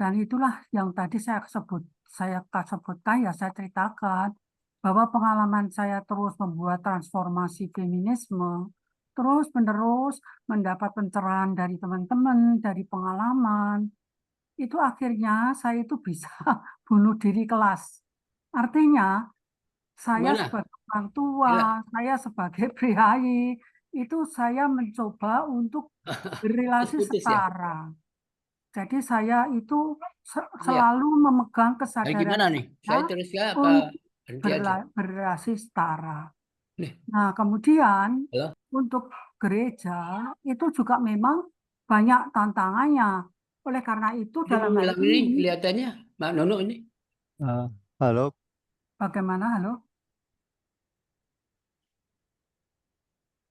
Dan itulah yang tadi saya sebutkan ya, saya ceritakan bahwa pengalaman saya terus membuat transformasi feminisme, terus menerus mendapat pencerahan dari teman-teman, dari pengalaman, itu akhirnya saya itu bisa bunuh diri kelas. Artinya saya sebagai orang tua, saya sebagai priayi, itu saya mencoba untuk berrelasi setara. Jadi saya itu selalu memegang kesadaran gimana nih? Saya terus ya apa berhenti aja? berrelasi setara. Nah, kemudian untuk gereja itu juga memang banyak tantangannya. Oleh karena itu dalam hal ini kelihatannya Mbak Nono ini. Halo. Bagaimana? Halo?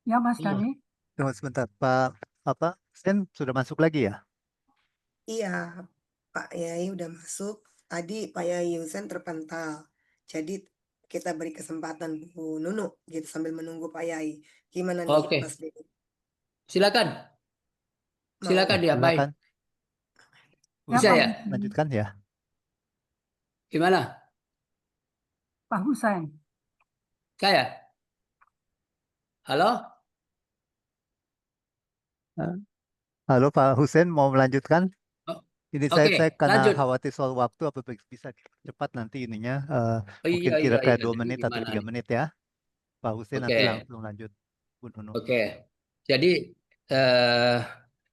Ya, Mas Dani. Tunggu sebentar, Pak Sen sudah masuk lagi ya? Iya, Pak Yai udah masuk. Tadi Pak Yai Hussein terpental. Jadi kita beri kesempatan Bu Nunu gitu sambil menunggu Pak Yai. Gimana nih Mas Denny? Silakan. Silakan diapain? Bisa ya? Lanjutkan ya. Gimana? Pak Hussein. Saya. Halo? Halo Pak Hussein, mau melanjutkan? Ini saya karena lanjut. khawatir soal waktu, apa bisa cepat nanti ininya, mungkin kira-kira 2 menit atau 3 menit ya. Pak Hussein nanti langsung lanjut. Oke. Jadi eh,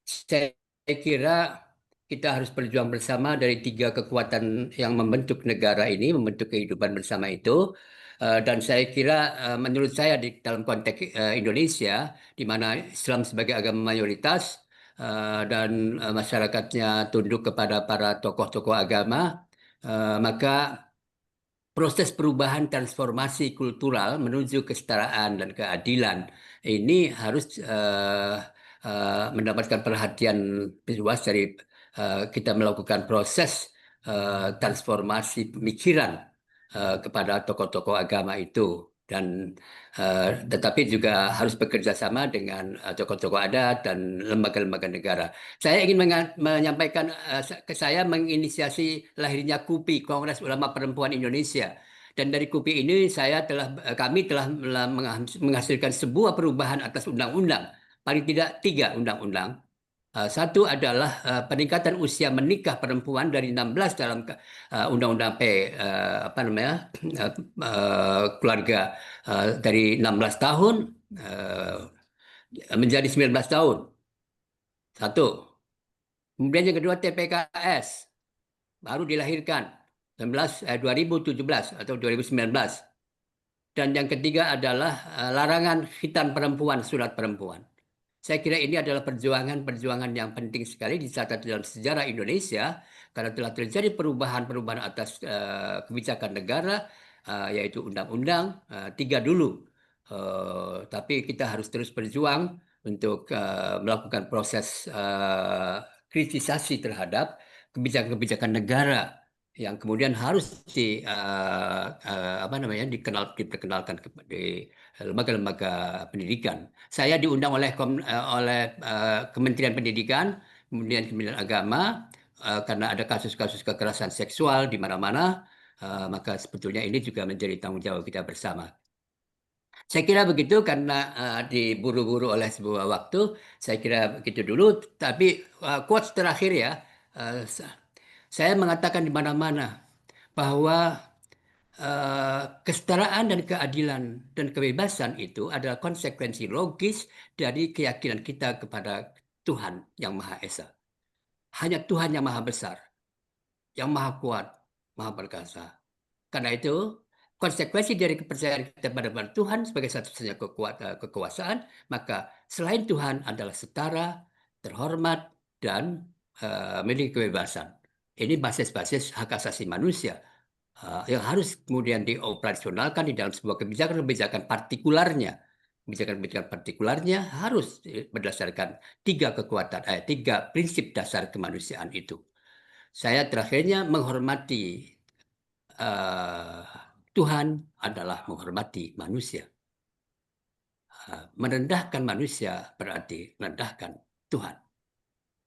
saya kira kita harus berjuang bersama dari tiga kekuatan yang membentuk negara ini, membentuk kehidupan bersama itu. Dan saya kira, menurut saya di dalam konteks Indonesia, di mana Islam sebagai agama mayoritas dan masyarakatnya tunduk kepada para tokoh-tokoh agama, maka proses perubahan transformasi kultural menuju kesetaraan dan keadilan ini harus mendapatkan perhatian luas dari kita melakukan proses transformasi pemikiran kepada tokoh-tokoh agama itu dan tetapi juga harus bekerja sama dengan tokoh-tokoh adat dan lembaga-lembaga negara. Saya ingin menyampaikan saya menginisiasi lahirnya KUPI, Kongres Ulama Perempuan Indonesia. Dan dari KUPI ini kami telah menghasilkan sebuah perubahan atas undang-undang, paling tidak 3 undang-undang. Satu adalah peningkatan usia menikah perempuan dari 16 dalam undang-undang keluarga dari 16 tahun menjadi 19 tahun. Satu. Kemudian yang kedua TPKS baru dilahirkan 2017 atau 2019. Dan yang ketiga adalah larangan khitan perempuan, surat perempuan. Saya kira ini adalah perjuangan yang penting sekali dicatat dalam sejarah Indonesia karena telah terjadi perubahan-perubahan atas kebijakan negara, yaitu undang-undang 3 dulu. Tapi kita harus terus berjuang untuk melakukan proses kritisasi terhadap kebijakan-kebijakan negara yang kemudian harus diperkenalkan di lembaga-lembaga pendidikan. Saya diundang oleh Kementerian Pendidikan, kemudian Kementerian Agama, karena ada kasus-kasus kekerasan seksual di mana-mana, maka sebetulnya ini juga menjadi tanggung jawab kita bersama. Saya kira begitu karena diburu-buru oleh sebuah waktu. Saya kira begitu dulu. Tapi quotes terakhir ya, saya mengatakan di mana-mana bahwa kesetaraan dan keadilan dan kebebasan itu adalah konsekuensi logis dari keyakinan kita kepada Tuhan yang Maha Esa. Hanya Tuhan yang Maha Besar, yang Maha Kuat, Maha Perkasa. Karena itu, konsekuensi dari kepercayaan kita pada Tuhan sebagai satu-satunya kekuasaan, maka selain Tuhan adalah setara, terhormat, dan memiliki kebebasan. Ini basis-basis hak asasi manusia yang harus kemudian dioperasionalkan di dalam sebuah kebijakan-kebijakan partikularnya. Kebijakan-kebijakan partikularnya harus berdasarkan 3 prinsip dasar kemanusiaan itu. Saya terakhirnya menghormati Tuhan adalah menghormati manusia. Merendahkan manusia berarti merendahkan Tuhan.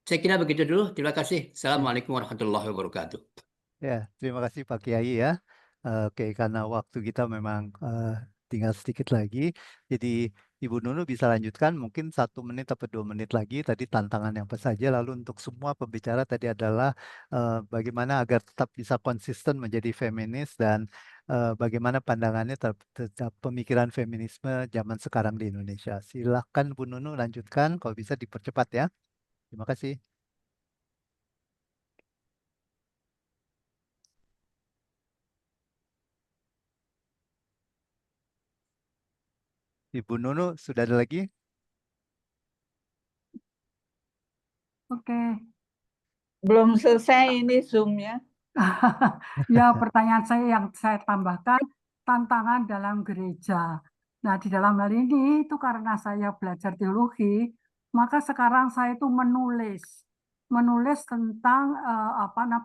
Saya kira begitu dulu. Terima kasih. Assalamualaikum warahmatullahi wabarakatuh. Ya, terima kasih Pak Kiai ya. Oke, karena waktu kita memang tinggal sedikit lagi, jadi Ibu Nunu bisa lanjutkan mungkin 1 menit atau 2 menit lagi. Tadi tantangan yang apa saja. Lalu untuk semua pembicara tadi adalah bagaimana agar tetap bisa konsisten menjadi feminis dan bagaimana pandangannya terhadap pemikiran feminisme zaman sekarang di Indonesia. Silakan Bu Nunu lanjutkan, kalau bisa dipercepat ya. Terima kasih. Ibu Nunu, sudah ada lagi? Oke. Belum selesai ini Zoom-nya. Ya, pertanyaan saya yang saya tambahkan, tantangan dalam gereja. Nah, di dalam hal ini itu karena saya belajar teologi, maka sekarang saya itu menulis tentang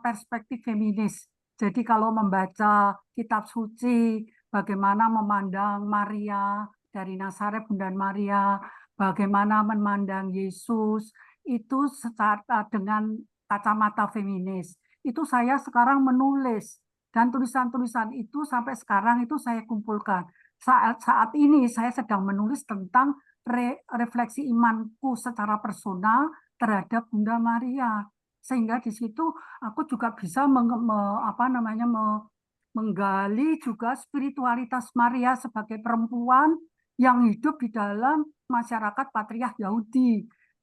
perspektif feminis. Jadi kalau membaca kitab suci, bagaimana memandang Maria dari Nazaret, Bunda Maria, bagaimana memandang Yesus, itu secara dengan kacamata feminis. Itu saya sekarang menulis dan tulisan-tulisan itu sampai sekarang itu saya kumpulkan. Saat ini saya sedang menulis tentang refleksi imanku secara personal terhadap Bunda Maria, sehingga di situ aku juga bisa menggali juga spiritualitas Maria sebagai perempuan yang hidup di dalam masyarakat patriark Yahudi.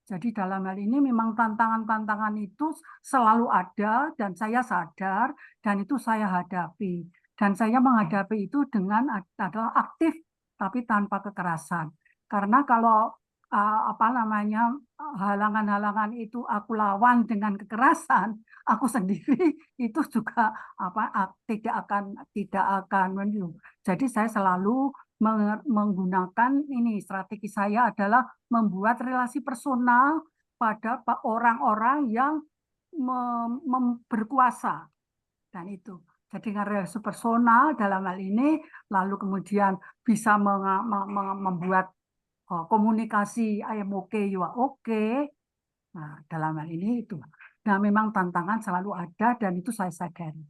Jadi dalam hal ini memang tantangan-tantangan itu selalu ada dan saya sadar dan itu saya hadapi. Dan saya menghadapi itu dengan adalah aktif tapi tanpa kekerasan. Karena kalau halangan-halangan itu aku lawan dengan kekerasan, aku sendiri itu juga tidak akan maju. Jadi saya selalu menggunakan ini, strategi saya adalah membuat relasi personal pada orang-orang yang berkuasa, dan itu. Jadi dengan relasi personal dalam hal ini, lalu kemudian bisa membuat komunikasi I am okay, you are okay. Nah, dalam hal ini itu. Nah, memang tantangan selalu ada dan itu saya sadari.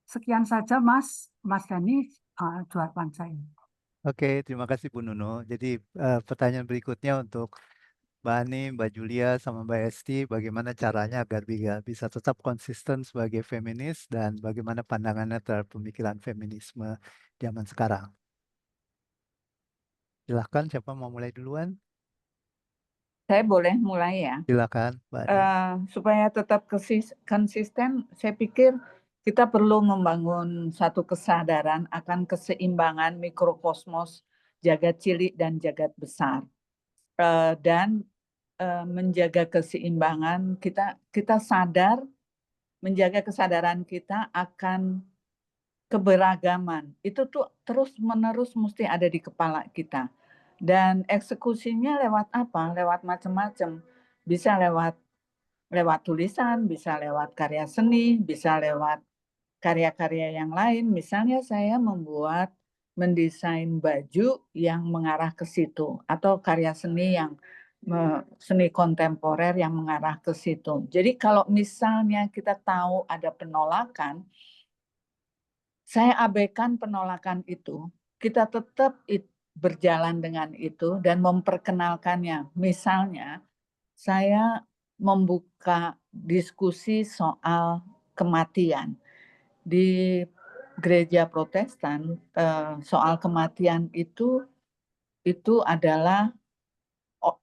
Sekian saja Mas Dhani, jawaban saya. Oke, terima kasih Bu Nuno. Jadi pertanyaan berikutnya untuk Mbak Ani, Mbak Julia, sama Mbak Esti, bagaimana caranya agar bisa tetap konsisten sebagai feminis dan bagaimana pandangannya terhadap pemikiran feminisme zaman sekarang. Silakan, siapa mau mulai duluan? Saya boleh mulai ya. Silakan, Mbak Ani. Supaya tetap konsisten, saya pikir kita perlu membangun satu kesadaran akan keseimbangan mikrokosmos jagat cilik dan jagat besar. Dan menjaga keseimbangan, kita sadar, menjaga kesadaran kita akan keberagaman. Itu tuh terus-menerus mesti ada di kepala kita. Dan eksekusinya lewat apa? Lewat macam-macam. Bisa lewat tulisan, bisa lewat karya seni, bisa lewat karya-karya yang lain. Misalnya saya mendesain baju yang mengarah ke situ, atau karya seni seni kontemporer yang mengarah ke situ. Jadi kalau misalnya kita tahu ada penolakan, saya abaikan penolakan itu, kita tetap berjalan dengan itu dan memperkenalkannya. Misalnya, saya membuka diskusi soal kematian. Di gereja Protestan, soal kematian itu adalah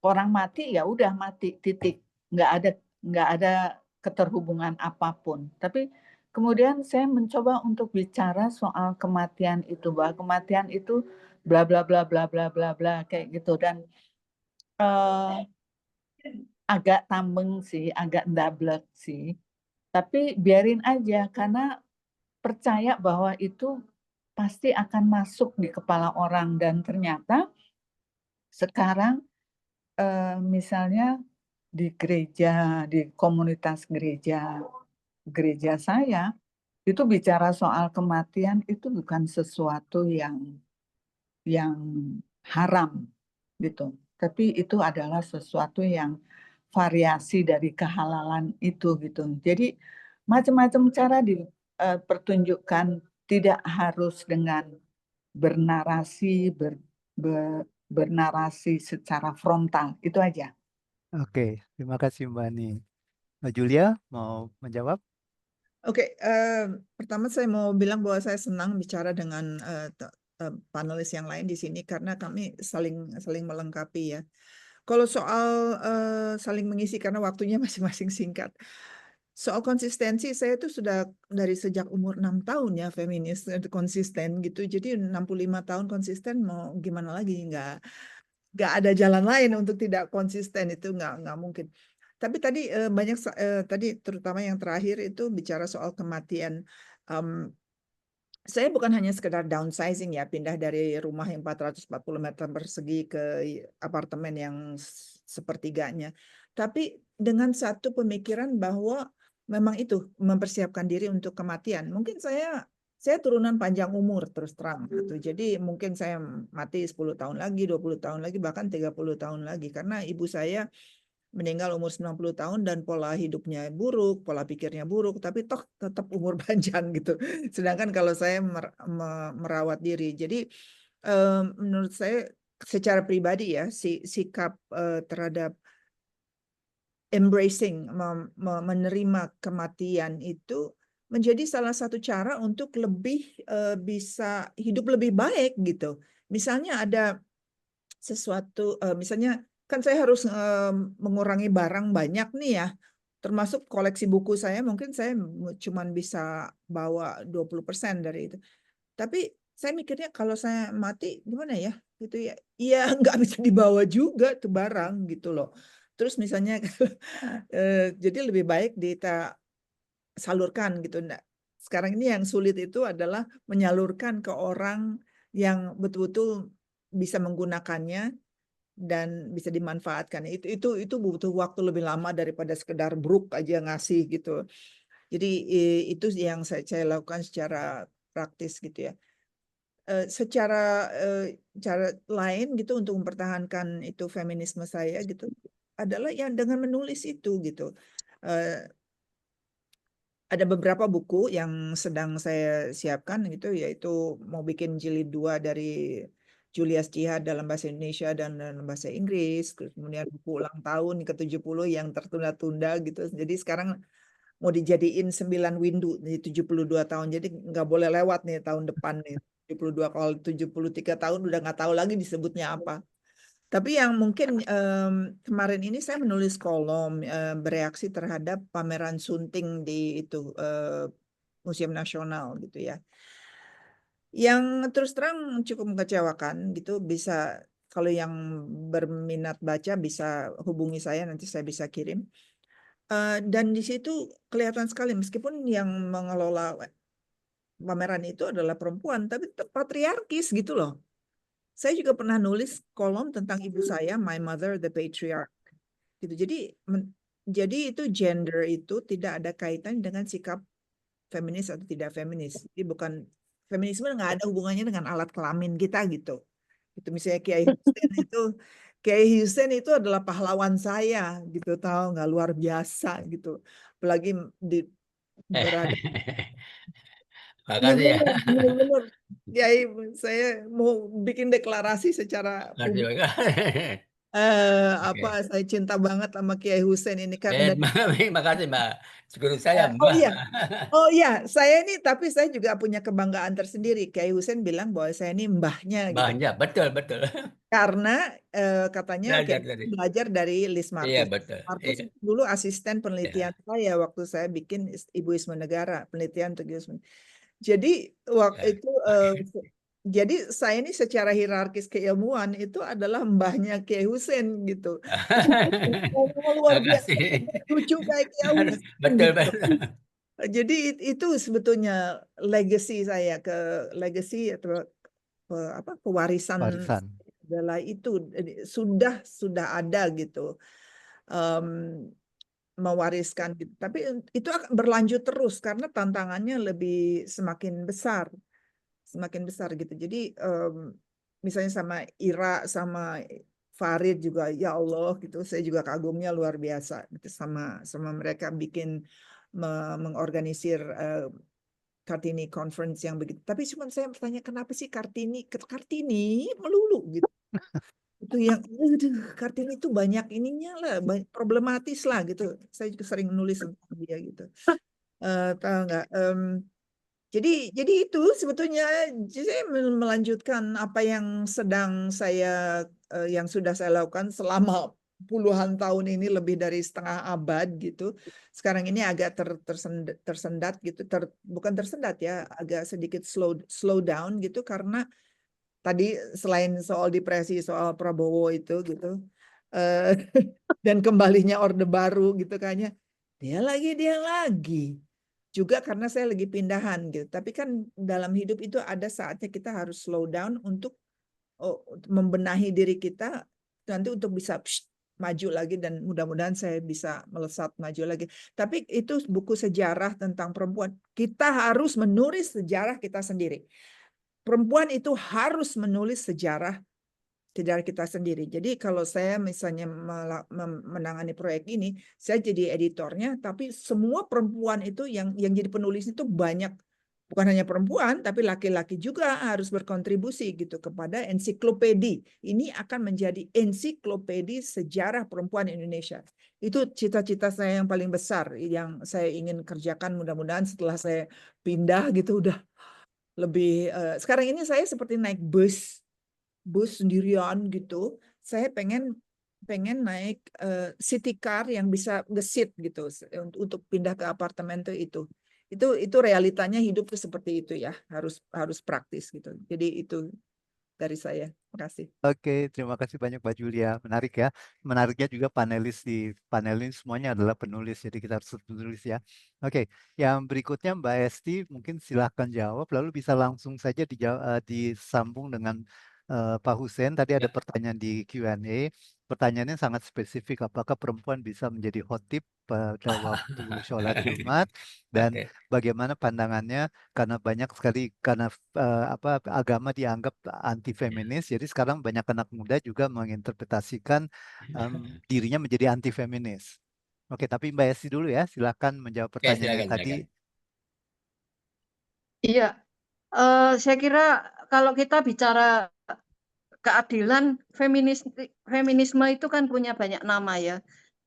orang mati ya udah mati, titik. Nggak ada keterhubungan apapun. Tapi kemudian saya mencoba untuk bicara soal kematian itu, bahwa kematian itu bla bla bla bla bla bla bla kayak gitu, dan agak tambeng sih, agak ndablek sih. Tapi biarin aja, karena percaya bahwa itu pasti akan masuk di kepala orang. Dan ternyata sekarang misalnya di gereja, di komunitas gereja saya, itu bicara soal kematian itu bukan sesuatu yang haram gitu. Tapi itu adalah sesuatu yang variasi dari kehalalan itu gitu. Jadi macam-macam cara dipertunjukkan, tidak harus dengan bernarasi bernarasi secara frontal. Itu aja. Oke, terima kasih Mbak Ani. Mbak Julia mau menjawab? Oke, pertama saya mau bilang bahwa saya senang bicara dengan panelis yang lain di sini karena kami saling melengkapi ya. Kalau soal saling mengisi karena waktunya masing-masing singkat. Soal konsistensi, saya tuh sudah dari sejak umur 6 tahun ya feminis konsisten gitu. Jadi 65 tahun konsisten, mau gimana lagi, nggak ada jalan lain untuk tidak konsisten, itu nggak mungkin. Tapi tadi banyak tadi terutama yang terakhir itu bicara soal kematian. Saya bukan hanya sekedar downsizing ya, pindah dari rumah yang 440 meter persegi ke apartemen yang sepertiganya. Tapi dengan satu pemikiran bahwa memang itu mempersiapkan diri untuk kematian. Mungkin saya turunan panjang umur terus terang gitu. Jadi mungkin saya mati 10 tahun lagi, 20 tahun lagi, bahkan 30 tahun lagi. Karena ibu saya meninggal umur 90 tahun dan pola hidupnya buruk, pola pikirnya buruk, tapi toh tetap umur panjang gitu. Sedangkan kalau saya merawat diri. Jadi menurut saya secara pribadi ya, sikap terhadap embracing, menerima kematian itu menjadi salah satu cara untuk lebih bisa hidup lebih baik gitu. Misalnya ada sesuatu, misalnya kan saya harus mengurangi barang banyak nih ya. Termasuk koleksi buku saya, mungkin saya cuman bisa bawa 20% dari itu. Tapi saya mikirnya kalau saya mati gimana ya? Gitu ya. Iya, nggak bisa dibawa juga tuh barang gitu loh. Terus misalnya jadi lebih baik kita salurkan gitu. Nah, sekarang ini yang sulit itu adalah menyalurkan ke orang yang betul-betul bisa menggunakannya dan bisa dimanfaatkan. Itu butuh waktu lebih lama daripada sekedar bruk aja ngasih gitu. Jadi itu yang saya lakukan secara praktis gitu ya. Secara cara lain gitu untuk mempertahankan itu feminisme saya gitu adalah ya dengan menulis itu gitu. Ada beberapa buku yang sedang saya siapkan gitu, yaitu mau bikin jilid 2 dari Julius Jihad dalam bahasa Indonesia dan dalam bahasa Inggris, kemudian buku ulang tahun ke-70 yang tertunda-tunda gitu. Jadi sekarang mau dijadiin 9 windu di 72 tahun. Jadi nggak boleh lewat nih tahun depan nih. 72, kalau 73 tahun udah nggak tahu lagi disebutnya apa. Tapi yang mungkin kemarin ini saya menulis kolom bereaksi terhadap pameran sunting di itu Museum Nasional gitu ya. Yang terus terang cukup mengecewakan gitu. Bisa kalau yang berminat baca bisa hubungi saya, nanti saya bisa kirim. Dan di situ kelihatan sekali meskipun yang mengelola pameran itu adalah perempuan, tapi tetap patriarkis gitu loh. Saya juga pernah nulis kolom tentang ibu saya, My Mother the Patriarch. Gitu. Jadi itu gender itu tidak ada kaitan dengan sikap feminis atau tidak feminis. Jadi bukan feminisme nggak ada hubungannya dengan alat kelamin kita gitu. Itu misalnya Kiai Hussein itu adalah pahlawan saya gitu, tahu nggak, luar biasa gitu. Apalagi berada. Makasih ya. Benar-benar. Kiai, saya mau bikin deklarasi secara publik. Oke. Saya cinta banget sama Kiai Hussein ini karena Makasih Mbak. Guru saya oh Mbak. iya. Oh iya, saya ini tapi saya juga punya kebanggaan tersendiri. Kiai Hussein bilang bahwa saya ini mbahnya gitu. Mbahnya, betul. Karena katanya Belajar Kiai dari. belajar dari Lis Iya, Martus. betul. Martus Iya. dulu asisten penelitian Ya, saya waktu saya bikin Ibuisme Negara, penelitian untuk Ibuisme. Jadi waktu ya. itu jadi saya ini secara hierarkis keilmuan itu adalah mbahnya Kiai Hussein gitu. Luar biasa Makasih. lucu kayak Kiai Hussein Betul, gitu. betul. Jadi itu sebetulnya legacy saya, legacy atau pewarisan Warisan. adalah itu sudah ada gitu. Mewariskan gitu. Tapi itu akan berlanjut terus karena tantangannya semakin besar gitu. Jadi misalnya sama Ira sama Farid juga, ya Allah gitu, saya juga kagumnya luar biasa gitu sama mereka bikin mengorganisir Kartini Conference yang begitu. Tapi cuma saya bertanya kenapa sih Kartini melulu gitu. Itu yang Kartini itu banyak ininya lah, problematis lah gitu. Saya juga sering nulis tentang dia gitu. Tahu nggak? Jadi itu sebetulnya saya melanjutkan apa yang yang sudah saya lakukan selama puluhan tahun ini, lebih dari setengah abad gitu. Sekarang ini agak tersendat gitu, bukan tersendat ya, agak sedikit slow down gitu karena tadi selain soal depresi, soal Prabowo itu gitu, dan kembalinya Orde Baru gitu kayaknya, dia lagi. Juga karena saya lagi pindahan gitu. Tapi kan dalam hidup itu ada saatnya kita harus slow down untuk membenahi diri kita nanti untuk bisa maju lagi, dan mudah-mudahan saya bisa melesat maju lagi. Tapi itu buku sejarah tentang perempuan. Kita harus menulis sejarah kita sendiri. Perempuan itu harus menulis sejarah kita sendiri. Jadi kalau saya misalnya menangani proyek ini, saya jadi editornya, tapi semua perempuan itu yang jadi penulis itu banyak, bukan hanya perempuan, tapi laki-laki juga harus berkontribusi gitu kepada ensiklopedi. Ini akan menjadi ensiklopedi sejarah perempuan Indonesia. Itu cita-cita saya yang paling besar, yang saya ingin kerjakan. Mudah-mudahan setelah saya pindah gitu udah lebih. Sekarang ini saya seperti naik bus sendirian gitu. Saya pengen pengen naik city car yang bisa gesit gitu untuk pindah ke apartemen tuh itu realitanya hidup tuh seperti itu ya, harus praktis gitu. Jadi itu dari saya. Terima kasih. Oke, terima kasih banyak Mbak Julia. Menarik ya. Menariknya juga panelis di panel ini semuanya adalah penulis, jadi kita harus penulis ya. Oke, yang berikutnya Mbak Esti, mungkin silahkan jawab, lalu bisa langsung saja disambung dengan Pak Hussein. Tadi ada Ya. pertanyaan di Q&A. Pertanyaannya sangat spesifik, apakah perempuan bisa menjadi khotib pada waktu sholat Jumat, dan Oke. bagaimana pandangannya karena banyak sekali agama dianggap anti feminis, jadi sekarang banyak anak muda juga menginterpretasikan dirinya menjadi anti feminis. Oke, tapi Mbak Esti dulu ya, silakan menjawab Oke, pertanyaan yang silakan, tadi. silakan. Iya, saya kira kalau kita bicara keadilan, feminisme itu kan punya banyak nama ya.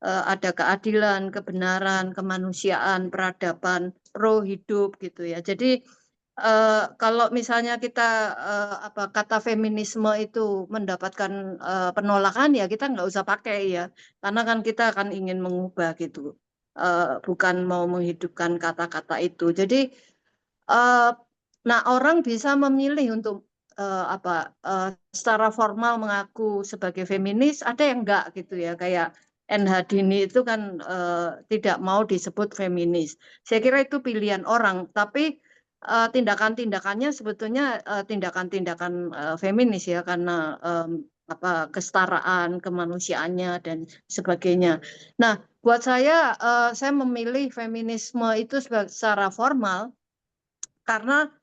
Ada keadilan, kebenaran, kemanusiaan, peradaban, pro hidup gitu ya. Jadi kalau misalnya kita kata feminisme itu mendapatkan penolakan ya kita nggak usah pakai ya, karena kan kita akan ingin mengubah gitu, bukan mau menghidupkan kata-kata itu. Jadi nah orang bisa memilih untuk secara formal mengaku sebagai feminis, ada yang enggak gitu ya, kayak NH Dini itu kan tidak mau disebut feminis. Saya kira itu pilihan orang, tapi tindakan-tindakannya sebetulnya tindakan-tindakan feminis ya, karena kesetaraan kemanusiaannya dan sebagainya. Nah, buat saya memilih feminisme itu secara formal karena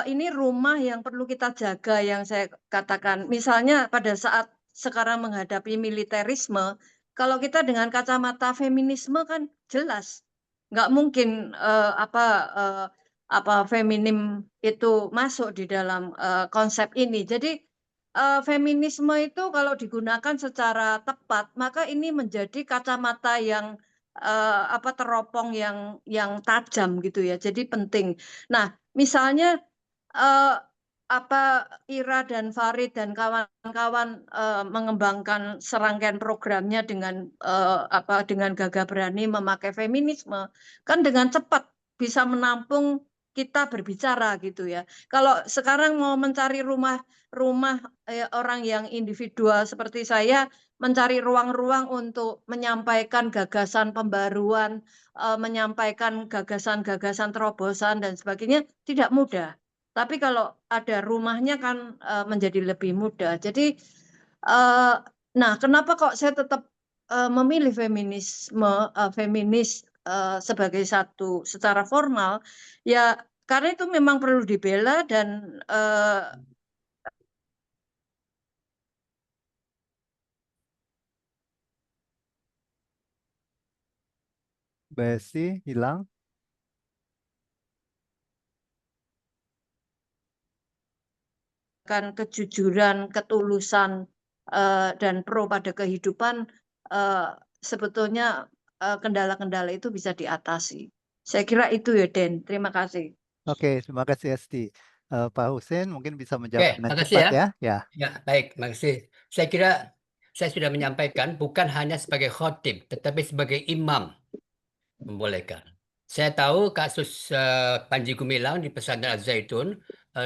ini rumah yang perlu kita jaga, yang saya katakan. Misalnya pada saat sekarang menghadapi militerisme, kalau kita dengan kacamata feminisme kan jelas nggak mungkin feminim itu masuk di dalam konsep ini. Jadi feminisme itu kalau digunakan secara tepat, maka ini menjadi kacamata yang teropong yang tajam gitu ya. Jadi penting. Nah, misalnya Ira dan Farid dan kawan-kawan mengembangkan serangkaian programnya dengan dengan gagah berani memakai feminisme, kan dengan cepat bisa menampung kita berbicara gitu ya. Kalau sekarang mau mencari rumah orang yang individual seperti saya, mencari ruang-ruang untuk menyampaikan gagasan pembaruan, menyampaikan gagasan-gagasan terobosan dan sebagainya tidak mudah. Tapi kalau ada rumahnya kan menjadi lebih mudah. Jadi, nah kenapa kok saya tetap memilih feminis sebagai satu secara formal? Ya karena itu memang perlu dibela dan Mbak Esti hilang. kan kejujuran, ketulusan, dan pro pada kehidupan, sebetulnya kendala-kendala itu bisa diatasi. Saya kira itu ya, Den. Terima kasih. Oke, terima kasih Esti. Pak Hussein mungkin bisa menjawab Oke, dengan makasih cepat ya. ya. Ya. Ya, baik, makasih. Saya kira saya sudah menyampaikan bukan hanya sebagai khotib, tetapi sebagai imam membolehkan. Saya tahu kasus Panji Gumilang di Pesantren Al-Zaitun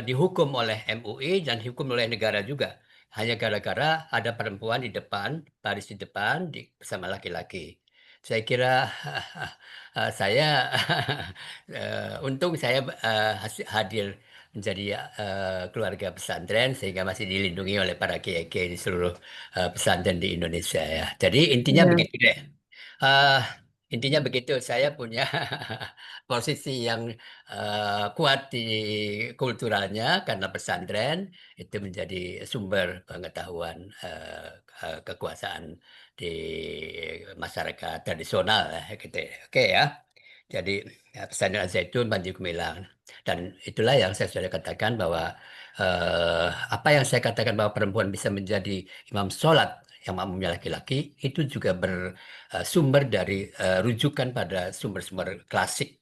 dihukum oleh MUI dan dihukum oleh negara juga. Hanya gara-gara ada perempuan di depan, baris di depan bersama laki-laki. Saya kira saya untung saya hadir menjadi keluarga pesantren sehingga masih dilindungi oleh para kiai-kiai di seluruh pesantren di Indonesia ya. Jadi intinya Iya. begitu deh. Eh, Intinya begitu, saya punya posisi yang kuat di kulturalnya karena pesantren itu menjadi sumber pengetahuan kekuasaan di masyarakat tradisional ya, gitu ya. Oke ya. Jadi pesantren Al-Zaitun, Panji Gumilang. Dan itulah yang saya sudah katakan bahwa apa yang saya katakan bahwa perempuan bisa menjadi imam sholat yang makmumnya laki-laki itu juga bersumber dari rujukan pada sumber-sumber klasik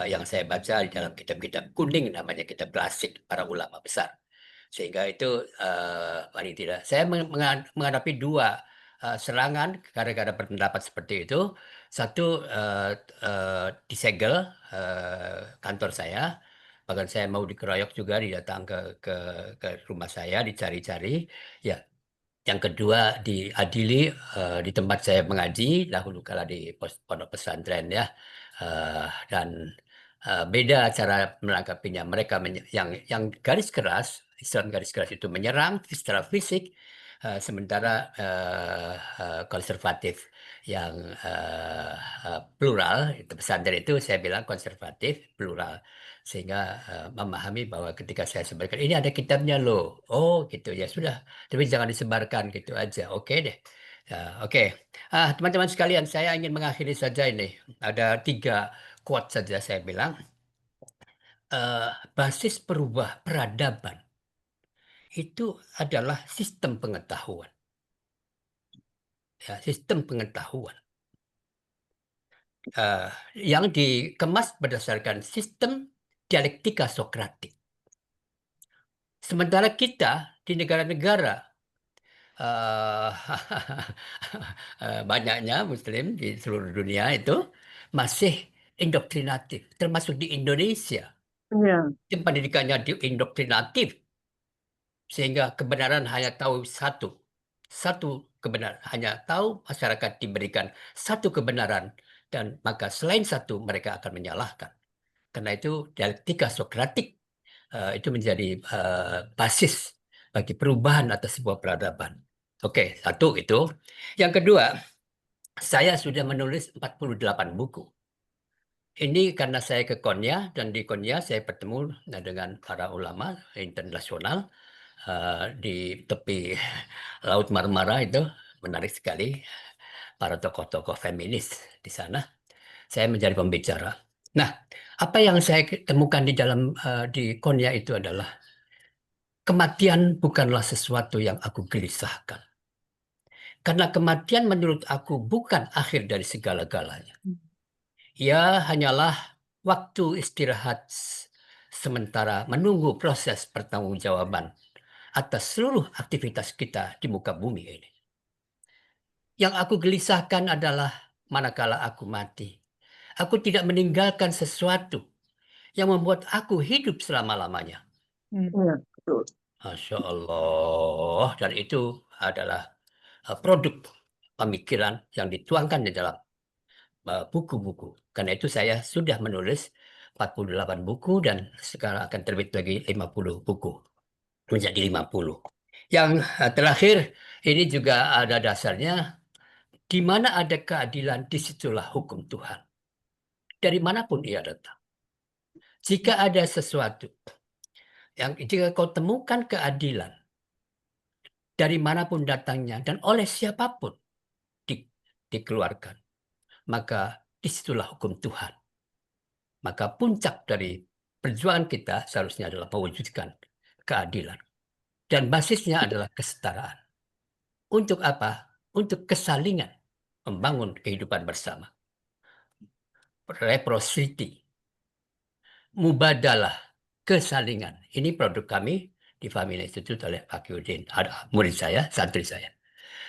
yang saya baca di dalam kitab-kitab kuning, namanya kitab klasik para ulama besar. Sehingga itu paling tidak saya menghadapi dua serangan gara-gara berpendapat seperti itu. Satu, disegel kantor saya, bahkan saya mau dikeroyok juga, didatang ke rumah saya, dicari-cari. Ya, yang kedua diadili di tempat saya mengaji dahulu kala di pondok pesantren ya. Dan beda cara menanggapinya. Mereka yang garis keras, Islam garis keras itu menyerang secara fisik, sementara konservatif yang plural, itu pesantren itu saya bilang konservatif plural, sehingga memahami bahwa ketika saya sebarkan ini ada kitabnya loh, oh gitu ya sudah, tapi jangan disebarkan gitu aja, oke deh. Oke. Teman-teman sekalian, saya ingin mengakhiri saja ini. Ada 3 quote saja saya bilang. Basis perubah peradaban itu adalah sistem pengetahuan. Ya, sistem pengetahuan yang dikemas berdasarkan sistem dialektika Sokratik. Sementara kita di negara-negara banyaknya Muslim di seluruh dunia itu masih indoktrinatif, termasuk di Indonesia. Iya. Pendidikannya indoktrinatif, sehingga kebenaran hanya tahu satu kebenaran, hanya tahu masyarakat diberikan satu kebenaran, dan maka selain satu mereka akan menyalahkan. Karena itu dialektika Sokratik itu menjadi basis bagi perubahan atas sebuah peradaban. Oke, satu itu. Yang kedua, saya sudah menulis 48 buku. Ini karena saya ke Konya, dan di Konya saya bertemu dengan para ulama internasional di tepi Laut Marmara itu, menarik sekali. Para tokoh-tokoh feminis di sana. Saya menjadi pembicara. Nah, apa yang saya temukan di Konya itu adalah kematian bukanlah sesuatu yang aku gelisahkan. Karena kematian menurut aku bukan akhir dari segala-galanya. Ia hanyalah waktu istirahat sementara menunggu proses pertanggungjawaban atas seluruh aktivitas kita di muka bumi ini. Yang aku gelisahkan adalah manakala aku mati, aku tidak meninggalkan sesuatu yang membuat aku hidup selama-lamanya. Iya, betul. Masya Allah. Dan itu adalah produk pemikiran yang dituangkan di dalam buku-buku. Karena itu saya sudah menulis 48 buku dan sekarang akan terbit lagi 50 buku. Menjadi 50. Yang terakhir, ini juga ada dasarnya, di mana ada keadilan, disitulah hukum Tuhan. Dari manapun ia datang. Jika ada sesuatu, jika kau temukan keadilan, dari manapun datangnya, dan oleh siapapun dikeluarkan, maka disitulah hukum Tuhan. Maka puncak dari perjuangan kita seharusnya adalah mewujudkan keadilan. Dan basisnya adalah kesetaraan. Untuk apa? Untuk kesalingan, membangun kehidupan bersama. Reciprocity, mubadalah, kesalingan. Ini produk kami di Family Institute oleh Pak Yudin, ada murid saya, santri saya.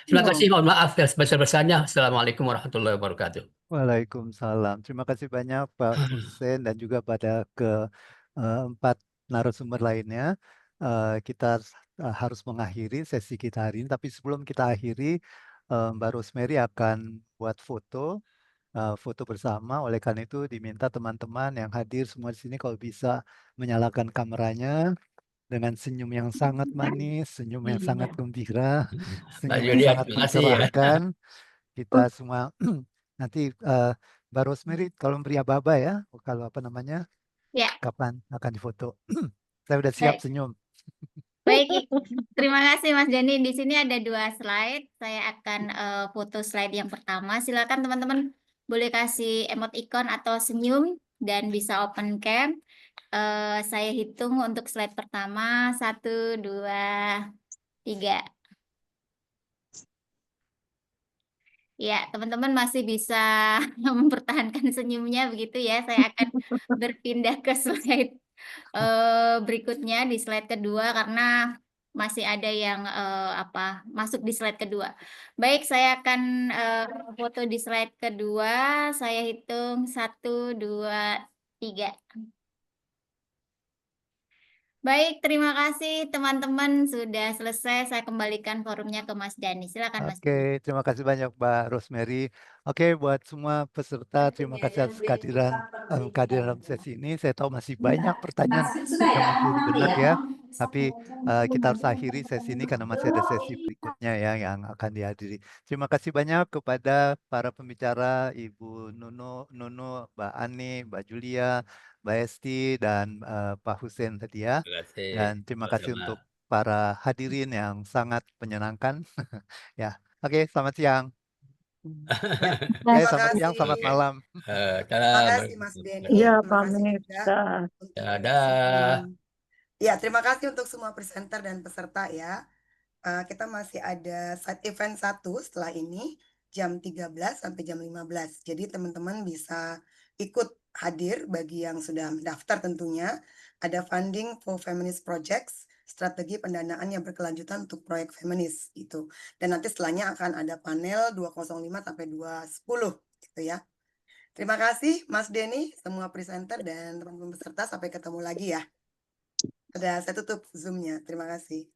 Terima Iya. kasih, mohon maaf yang sebesar-besarnya. Assalamualaikum warahmatullahi wabarakatuh. Waalaikumsalam. Terima kasih banyak Pak Hussein dan juga pada keempat narasumber lainnya. Kita harus mengakhiri sesi kita hari ini, tapi sebelum kita akhiri, Mbak Rosemary akan buat foto bersama. Oleh karena itu diminta teman-teman yang hadir semua di sini kalau bisa menyalakan kameranya dengan senyum yang sangat manis, senyum yang sangat gembira, Pak senyum yang Yudian, sangat terima kasih ya. mencerahkan. Kita semua nanti Mbak Rosemary kalau beri aba-aba ya, kalau apa namanya, Ya, kapan akan difoto. Saya udah siap baik. senyum. Baik, terima kasih Mas Dani. Di sini ada 2 slide. Saya akan foto slide yang pertama. Silakan teman-teman boleh kasih emoticon atau senyum dan bisa open cam. Saya hitung untuk slide pertama. 1, 2, 3. Ya, teman-teman masih bisa mempertahankan senyumnya begitu ya. Saya akan berpindah ke slide berikutnya, di slide kedua, karena masih ada yang masuk di slide kedua. Baik, saya akan foto di slide kedua. Saya hitung 1, 2, 3. Baik, terima kasih teman-teman sudah selesai. Saya kembalikan forumnya ke Mas Dani. Silakan Mas Dani. Oke, terima kasih banyak Mbak Rosemary. Oke, buat semua peserta, terima kasih atas kehadiran dalam sesi ini. Saya tahu masih banyak pertanyaan yang muncul di benak ya. Tapi kita harus akhiri sesi ini karena masih ada sesi berikutnya ya yang akan dihadiri. Terima kasih banyak kepada para pembicara, Ibu Nunu, Mbak Ani, Mbak Julia, Mbak Esti, dan Pak Hussein tadi ya. Terima kasih. Dan terima kasih Sama-sama. untuk para hadirin yang sangat menyenangkan. Ya, oke, selamat siang. Ya, Selamat terima siang, selamat kasih. malam. Terima Salam. kasih Mas Denny. Iya, Terima kasih pamit. juga Dah. untuk Dadah. Ya, terima kasih untuk semua presenter dan peserta ya. Kita masih ada side event 1 setelah ini jam 13 sampai jam 15. Jadi teman-teman bisa ikut hadir bagi yang sudah mendaftar tentunya. Ada funding for feminist projects, strategi pendanaan yang berkelanjutan untuk proyek feminis gitu. Dan nanti setelahnya akan ada panel 205 sampai 210 gitu ya. Terima kasih Mas Denny, semua presenter dan teman-teman peserta. Sampai ketemu lagi ya. Saya tutup Zoom-nya. Terima kasih.